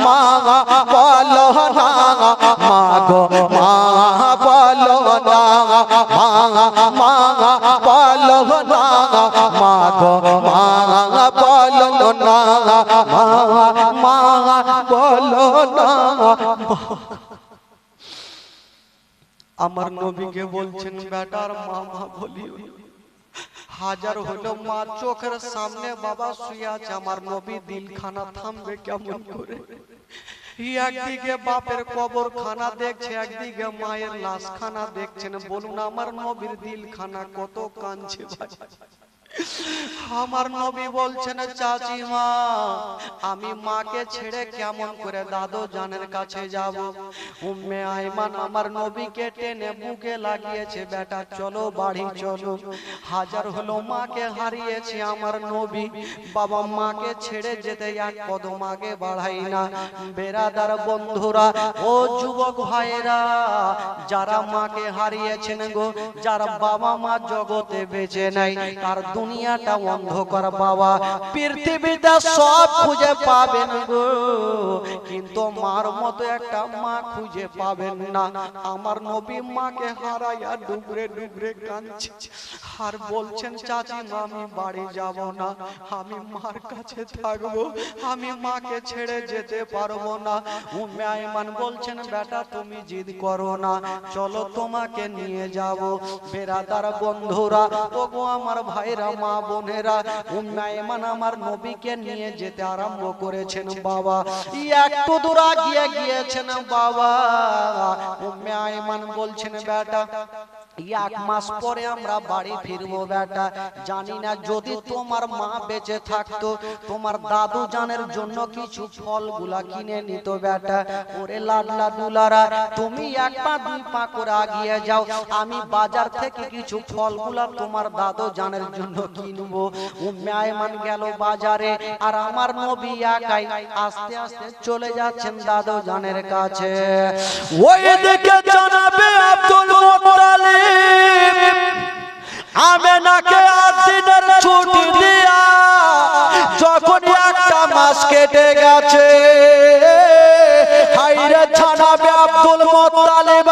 Speaker 1: মা বলো না মা গো মা বলো না মা মা বলো না মা গো মা বলো না মা মা বলো না। আমার নবীকে বলছেন বেটার মামা বলিও। হাজার হলো মা চোখের সামনে বাবা শুয়ে আছে, আমার নবী দিলখানা থামবে কেমন করে? একদিকে বাপের কবর খানা দেখছে, একদিকে মায়ের লাশ খানা দেখছেন। বলুন আমার নবীর দিলখানা কত কাঁদছে ভাই। আমার নবী বলছেন চাচি মা আমি মাকে ছেড়ে কেমন করে দাদু জানের কাছে যাব? উম্মে আইমান আমার নবীকে টেনে বুকে লাগিয়েছে, বেটা চলো বাড়ি চলো। হাজার হলো মাকে হারিয়েছি আমার নবী, বাবা মাকে ছেড়ে যেতে এক কদম আগে বাড়াই না। বেরাদার বন্ধুরা ও যুবক ভাইরা, যারা মাকে হারিয়েছেন গো, যারা বাবা মা জগতে বেঁচে নাই, তার দুনিয়াটা অন্ধকার বাবা। পৃথিবীতে সব খুঁজে পাবেন গো, কিন্তু মার মতো একটা মা খুঁজে পাবেন না। আমার নবী মাকে হারাইয়া ডুবরে ডুবরে কাঁদছে আর বলছেন চাচি মা আমি বাড়ি যাব না, আমি মার কাছে থাকবো, আমি মাকে ছেড়ে যেতে পারবো না। উম্মে আইমান বলছেন বেটা তুমি জিদ করো না, চলো তোমাকে নিয়ে যাব। বেরাদার বন্ধুরা ওগো আমার ভাইরা মা বোনেরা, উম্মে আইমান আমার নবীকে নিয়ে যেতে আরম্ভ করেছেন বাবা। একটু দূর গিয়েছেন বাবা, উম্মে আইমান বলছেন বেটা এক মাস পরে আমরা বাড়ি ফিরবো বেটা। জানি না যদি তোমার মা বেঁচে থাকতো তোমার দাদু জানের জন্য কিছু ফলগুলা কিনে নিত বেটা। ওরে লাডলা দুলারা তুমি এক পা দুই পা করে আগিয়ে যাও, আমি বাজার থেকে কিছু ফলগুলা তোমার দাদু জানের জন্য কিনবো। উম্মে আইমান গেল বাজারে, আর আমার নবী একাই আস্তে আস্তে চলে যাচ্ছেন দাদু জানের কাছে। ওই দিকে জানাবে আব্দুল মুত্তালিব আমেনাকে 8 দিনের ছুটি দিয়া যখন একটা মাস কেটে গেছে, হাইরে জানাবে আব্দুল মুত্তালিব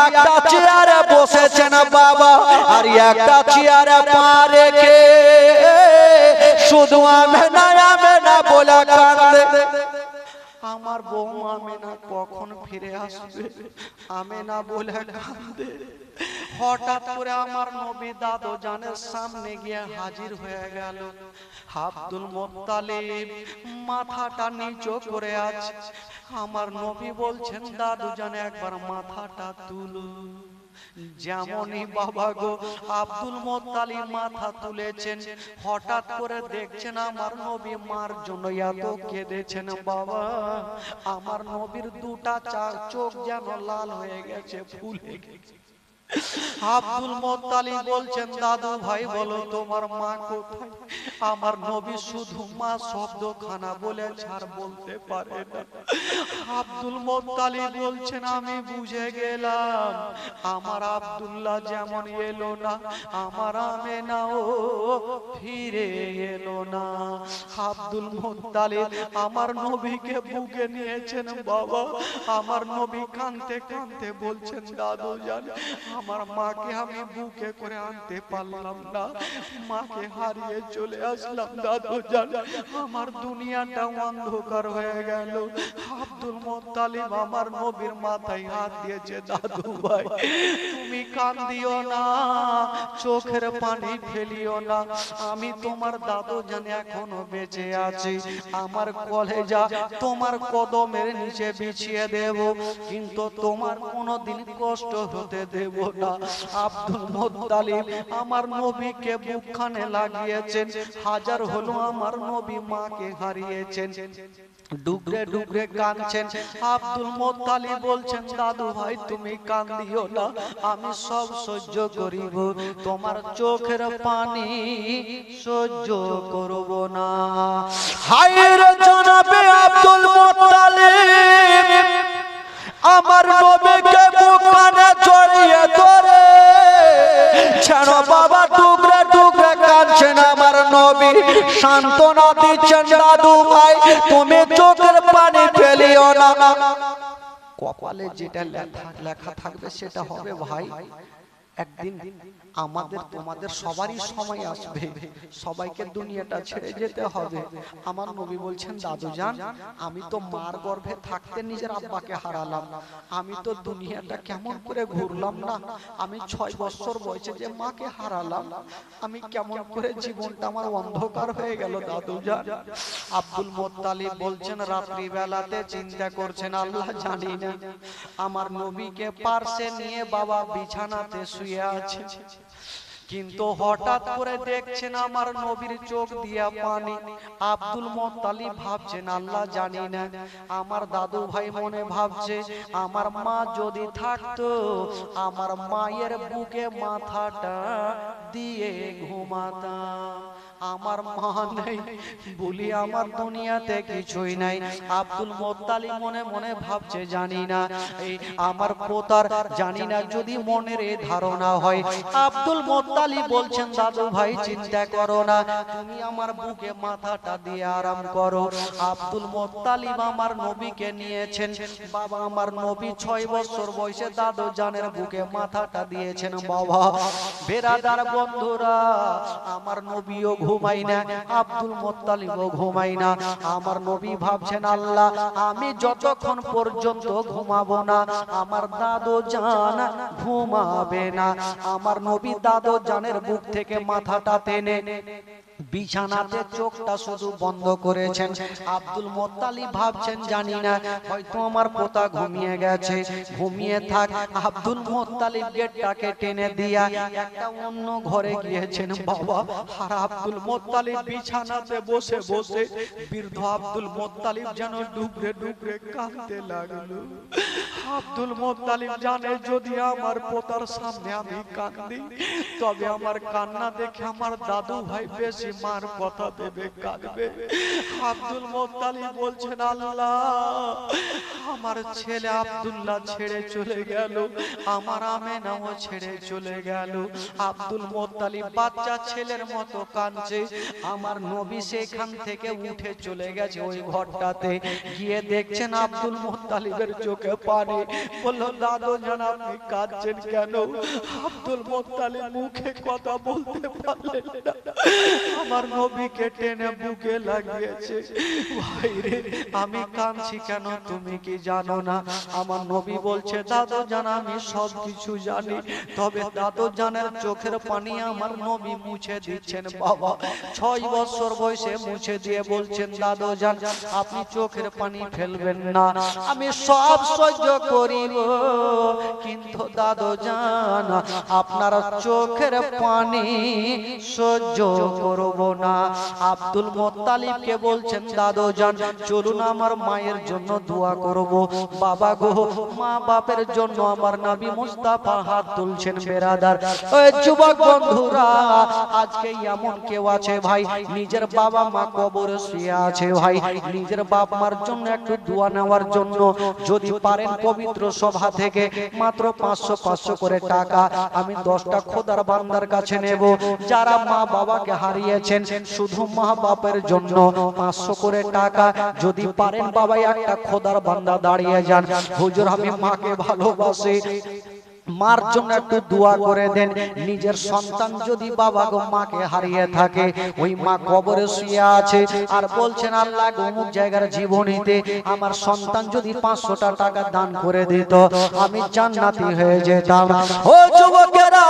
Speaker 1: একটা চেয়ারে বসেছেন বাবা, আর একটা চেয়ারে পা রেখে শুধু আমেনা আমেনা বলে কাঁদে। আমার বৌমা আমেনা কখন ফিরে আসবে, আমেনা বলে কাঁদে। হঠাৎ করে আমার নবী দাদু জানের সামনে গিয়ে হাজির হয়ে গেল। আব্দুল মুত্তালিব মাথাটা নিচু করে আছে। আমার নবী বলছেন দাদু জানে একবার মাথাটা তুলো। যেমনই বাবা গো আব্দুল মুত্তালিব মাথা তুলেছেন, হঠাৎ করে দেখছেন আমার নবী মার জন্য এত কেঁদেছেন বাবা। আমার নবীর দুটা চোখ যেন লাল হয়ে গেছে, ফুলে গেছে। আব্দুল মুত্তালিব বলছেন দাদু ভাই বলো তোমার মা কোথায়? আমার নবী শুধু মা শব্দখানা বলে ছাড় বলতে পারে না। আব্দুল মুত্তালিব বলছেন আমি বুঝে গেলাম, আমার আব্দুল্লাহ যেমন এলো না আমার আমেনাও ফিরে এলো না। আব্দুল মুত্তালিব আমার নবীকে বুকে নিয়েছেন বাবা। আমার নবী কাঁদতে কাঁদতে বলছেন দাদু জান আমার মাকে আমি বুকে করে আনতে পারলাম না, মাকে হারিয়ে চলে আসলাম দাদু জান, আমার দুনিয়াটা অন্ধকার হয়ে গেল। আব্দুল মুত্তালিব আমার নবীর মাথায় হাত দিয়েছে, দাদু ভাই তুমি কাঁদিও না, চোখের পানি ফেলিও না, আমি তোমার দাদু জান এখনো বেঁচে আছি, আমার কলেজা তোমার কদমের নিচে বিছিয়ে দেব, কিন্তু তোমার কোনোদিন কষ্ট হতে দেব না। আব্দুল মুত্তালিব আমার নবীকে বুকখানে লাগিয়েছেন। হাজার হলো আমার নবী মাকে হারিয়েছেন, ডুবরে ডুবরে কাঁদছেন। আব্দুল মুত্তালিব বলছেন দাদু ভাই তুমি কাঁদিও না, আমি সব সহ্য করিব, তোমার চোখের পানি সহ্য করব না। হায়রে জনাবে আব্দুল মুত্তালিব আমার নবীকে বুকখানে জড়িয়ে ধরে যেন বাবা টুকরে টুকরে কাঁদছেন আমার নবী। সান্ত্বনা দিচ্ছেন দাদু ভাই, তুমি চোখের পানি ফেলিও না। কপালে যেটা লেখা থাকবে সেটা হবে ভাই। একদিন আমাদের তোমাদের সবারই সময় আসবে, সবাইকে দুনিয়াটা ছেড়ে যেতে হবে। আমার নবী বলছেন দাদু জান, আমি তো মার গর্ভে থাকতে নিজের আব্বাকে হারালাম, আমি তো দুনিয়াটা কেমন করে ঘুরলাম না, আমি 6 বছর বয়সে যে মাকে হারালাম, আমি কেমন করে জীবনটা আমার অন্ধকার হয়ে গেল দাদু জান। আব্দুল মুত্তালিব বলছেন রাত্রি বেলাতে চিন্তা করছেন আল্লাহ জানি না, আমার নবীকে পার্শ্বে নিয়ে বাবা বিছানাতে শুয়ে আছে, কিন্তু হঠাৎ করে দেখছেন আমার নবীর চোখ দিয়া পানি। আব্দুল মুত্তালিব ভাবছেন আল্লাহ জানি না, আমার দাদু ভাই মনে ভাবছে আমার মা যদি থাকতো, আমার মায়ের বুকে মাথাটা দিয়ে ঘুমাতাম। আমার মা নেই বলি আমার দুনিয়াতে কিছুই নাই। আব্দুল মুত্তালিব মনে মনে ভাবছে জানি না এই আমার পোতার, জানি না যদি মনের এই ধারণা হয়। আব্দুল মুত্তালিব বলছেন দাদু ভাই চিন্তা করো না, তুমি আমার বুকে মাথাটা দিয়ে আরাম করো। আব্দুল মুত্তালিব আমার নবীকে নিয়েছেন, বাবা আমার নবী 6 বছর বয়সে দাদু জানের বুকে মাথাটা দিয়েছেন। বাবা বেরাদার বন্ধুরা, আমার নবীও ঘুমাই না, আব্দুল মুত্তালিবও ঘুমাই না। আমার নবী ভাবছেন আল্লাহ আমি যতক্ষণ পর্যন্ত ঘুমাবো না, আমার দাদু জান ঘুমাবে না। আমার নবী দাদু জানের বুক থেকে মাথাটা টেনে বিছানাতে চোখটা শুধু বন্ধ করেছেন। আব্দুল মুত্তালিব ভাবছেন জানি না হয়তো আমার পোতা ঘুমিয়ে গেছে, ঘুমিয়ে থাক। আব্দুল মুত্তালিব গেটটাকে টেনে দিয়া একটা অন্য ঘরে গিয়েছেন। বাবা আর আব্দুল মুত্তালিব বিছানাতে বসে বসে বৃদ্ধ আব্দুল মুত্তালিব যেন ডুবরে ডুবরে কাঁদতে লাগলো। আব্দুল মুত্তালিব জানে যদি আমার পোতার সামনে আমি কাঁদি, তবে আমার কান্না দেখে আমার দাদু ভাই বেশি মার কথা ভেবে কাঁদবে। আব্দুল মুত্তালিব বলছেন আল্লাহ আমার ছেলে আব্দুল্লাহ ছেড়ে চলে গেল, আমার আমেনাও ছেড়ে চলে গেল। আব্দুল মুত্তালিব বাচ্চা ছেলের মতো কাঁদছে। আমার নবী সেখান থেকে উঠে চলে গেছে ওই ঘরটাতে, গিয়ে দেখছেন আব্দুল মুত্তালিবের চোখে পানি। বলল দাদু জান আপনি কাঁদছেন কেন? আব্দুল মুত্তালিব মুখে কথা বলতে পারলেন না, আমার নবীকে টেনে বুকে লাগিয়েছে। ভাই রে আমি কাঁদছি কেন তুমি কি জানো না? আমার নবী বলছে দাদু জান আমি সব কিছু জানি, তবে দাদু জানের চোখের পানি আমার নবী মুছে দিচ্ছেন। বাবা 6 বছর বয়সে মুছে দিয়ে বলছেন দাদু জান আপনি চোখের পানি ফেলবেন না, আমি সব সহ্য করিব, কিন্তু দাদু জান আপনার চোখের পানি সহ্য করব না। আব্দুল মুত্তালিবকে বলছেন দাদু জান চলুন আমার মায়ের জন্য দোয়া করব। বাবা গো মা বাপের জন্য আমার নবী মুস্তাফা হাত তুলছেন। বেরাদার ওই যুবক বন্ধুরা, আজকে এমন কেউ আছে ভাই নিজের বাবা মা কবরে শুয়ে আছে, ভাই নিজের বাপ মার জন্য একটু দোয়া নেওয়ার জন্য যদি পারেন পবিত্র সভা থেকে মাত্র 500 করে টাকা আমি 10টা খোদার বান্দার কাছে নেব, যারা মা বাবাকে হারিয়েছেন শুধু মা বাপের জন্য 500 করে টাকা যদি পারেন বাবা একটা খোদার বান্দা দাঁড়িয়ে যান, হুজুর আমি মাকে ভালোবাসি, মার জন্য একটু দোয়া করে দেন। নিজের সন্তান যদি বাবা গো মাকে হারিয়ে থাকে, ওই মা কবরে শুয়ে আছে আর বলছেন আল্লাহ অমুক জায়গার জীবনীতে আমার সন্তান যদি 500টা টাকা দান করে দিত আমি জান্নাতি হয়ে যেতাম। ও যুবকেরা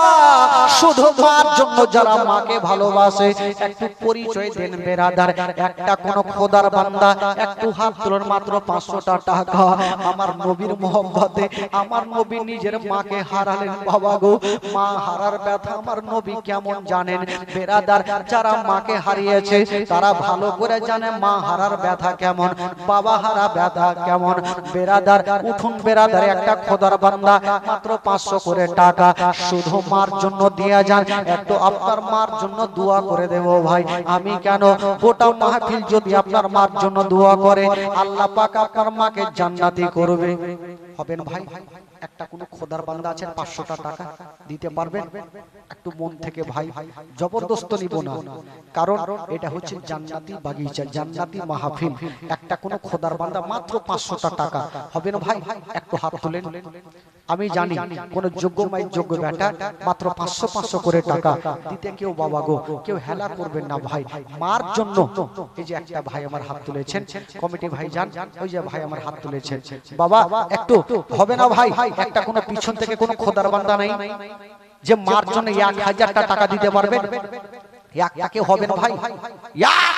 Speaker 1: শুধু মার জন্য যারা মাকে ভালোবাসে একটু পরিচয় দেন বেরাদার, একটা কোন খোদার বান্দা একটু হাত তোলেন, মাত্র 500টা টাকা আমার নবীর মোহব্বতে। আমার নবী নিজের মাকে হারালেন। বাবা গো মা হারার ব্যথা আমার নবী কেমন জানেন। বেরাদার যারা মাকে হারিয়েছে তারা ভালো করে জানে মা হারার ব্যথা কেমন, বাবা হারা ব্যথা কেমন। বেরাদার উঠুন বেরাদার, একটা খোদার বান্দা মাত্র 500 করে টাকা শুধু মার জন্য দিয়ে যান, একটু আপনার মার জন্য দোয়া করে দেব ভাই। আমি কেন গোটা মাহফিল যদি আপনার মার জন্য দোয়া করে আল্লাহ পাক আপনার মাকে জান্নাতি করবে। হবেন ভাই? একটা কোনো খোদার বান্দা আছেন 500টা টাকা দিতে পারবেন? একটু মন থেকে ভাই, জবরদস্ত নিব না, কারণ এটা হচ্ছে জান্নাতি বাগিচা, জান্নাতি মাহফিল। একটা কোনো খোদার বান্দা মাত্র 500টা টাকা হবে না ভাই? একটু হাত তুলেন। আমি জানি কোন যোগ্য মাই যোগ্য বেটা মাত্র 500 করে টাকা দিতে কেউ বাবা গো কেউ হেলা করবেন না ভাই, মার জন্য। এই যে একটা ভাই আমার হাত তুলেছেন, কমিটি ভাই যান, ওই যে ভাই আমার হাত তুলেছেন, বাবা একটু হবে না ভাই? একটা কোনো পিছন থেকে কোনো খোদার বান্দা নাই যে মার জন্য 1000টা টাকা দিতে পারবেন? একটাকে হবে না ভাই?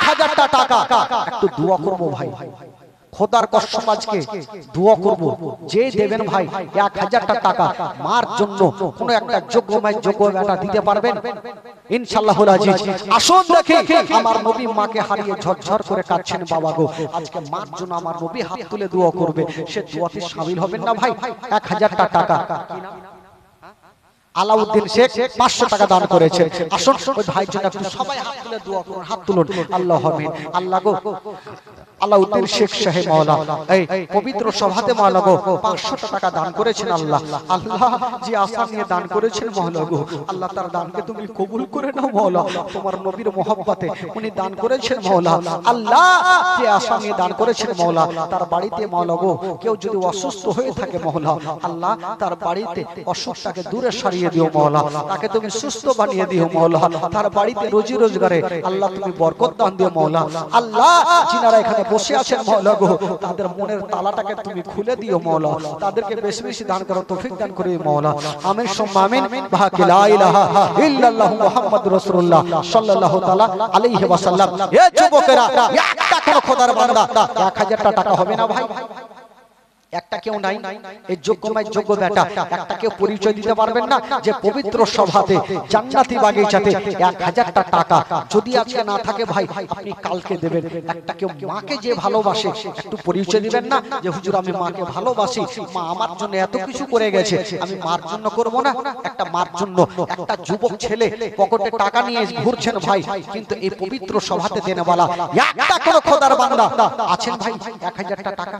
Speaker 1: 1000টা টাকা একটু দোয়া করবো ভাই, খোদার কসম আজকে দোয়া করব, যে দেবেন ভাই 1000টা টাকা মার জন্য কোন একটা যোগ্য মাই যোগ্য বেটা দিতে পারবেন ইনশাআল্লাহুল আজিজ। আসুন দেখি আমার নবী মাকে হারিয়ে ঝরঝর করে কাঁদছেন বাবা গো, আজকে মার জন্য আমার নবী হাত তুলে দোয়া করবে, সে দোয়াতে শামিল হবেন না ভাই? 1000টা টাকা আলাউদ্দিন শেখ 500 টাকা দান করেছে। আসুন ওই ভাইয়ের জন্য একটু সবাই হাত তুলে দোয়া করুন, হাত তুলুন। আল্লাহ আমিন। আল্লাহ গো আলাউদ্দিন শেখ সাহেব মাওলা এই পবিত্র সভাতে মাওলা গো 500 টাকা দান করেছেন আল্লাহ। আল্লাহ যে আশা নিয়ে দান করেছেন মাওলা গো, আল্লাহ তার দানকে তুমি কবুল করে নাও মাওলা। তোমার নবীর মহব্বতে উনি দান করেছেন মাওলা। আল্লাহ যে আশা নিয়ে দান করেছেন মাওলা, তার বাড়িতে মাওলা গো কেউ যদি অসুস্থ হয়ে থাকে মাওলা, আল্লাহ তার বাড়িতে অসুখটাকে দূরে সারিয়ে দিও মাওলা, তাকে তুমি সুস্থ বানিয়ে দিও মাওলা। তার বাড়িতে রুজি রোজগারে আল্লাহ তুমি বরকত দান দিও মাওলা। আল্লাহ যিনারা এখানে বসে আছেন মাওলা গো, তাদের মনের তালাটাকে তুমি খুলে দিও মাওলা, তাদেরকে বেশি বেশি দান করো, তৌফিক দান করে মাওলা। আমিন সুম্মা আমিন। বাকি লা ইলাহা ইল্লাল্লাহু মুহাম্মাদুর রাসূলুল্লাহ সাল্লাল্লাহু তাআলা আলাইহি ওয়াসাল্লাম। এ যুবকেরা, একটা কোন খোদার বান্দা 1000টা টাকা হবে না ভাই? একটা কেউ নাই এই যোগ্যময় যোগ্য বেটা, একটা কেউ পরিচয় দিতে পারবেন না যে পবিত্র সভাতে জান্নাতি বাগিচাতে 1000টা টাকা যদি আজকে না থাকে ভাই আপনি কালকে দেবেন। একটা কেউ মাকে যে ভালোবাসে একটু পরিচয় দিবেন না যে হুজুর আমি মাকে ভালোবাসি, মা আমার জন্য এত কিছু করে গেছে, আমি মার জন্য করব না? একটা মার জন্য একটা যুবক ছেলে পকেটে টাকা নিয়ে ঘুরছেন ভাই, কিন্তু এই পবিত্র সভাতে দেনেওয়ালা একটা কোন খোদার বান্দা আছেন ভাই 1000টা টাকা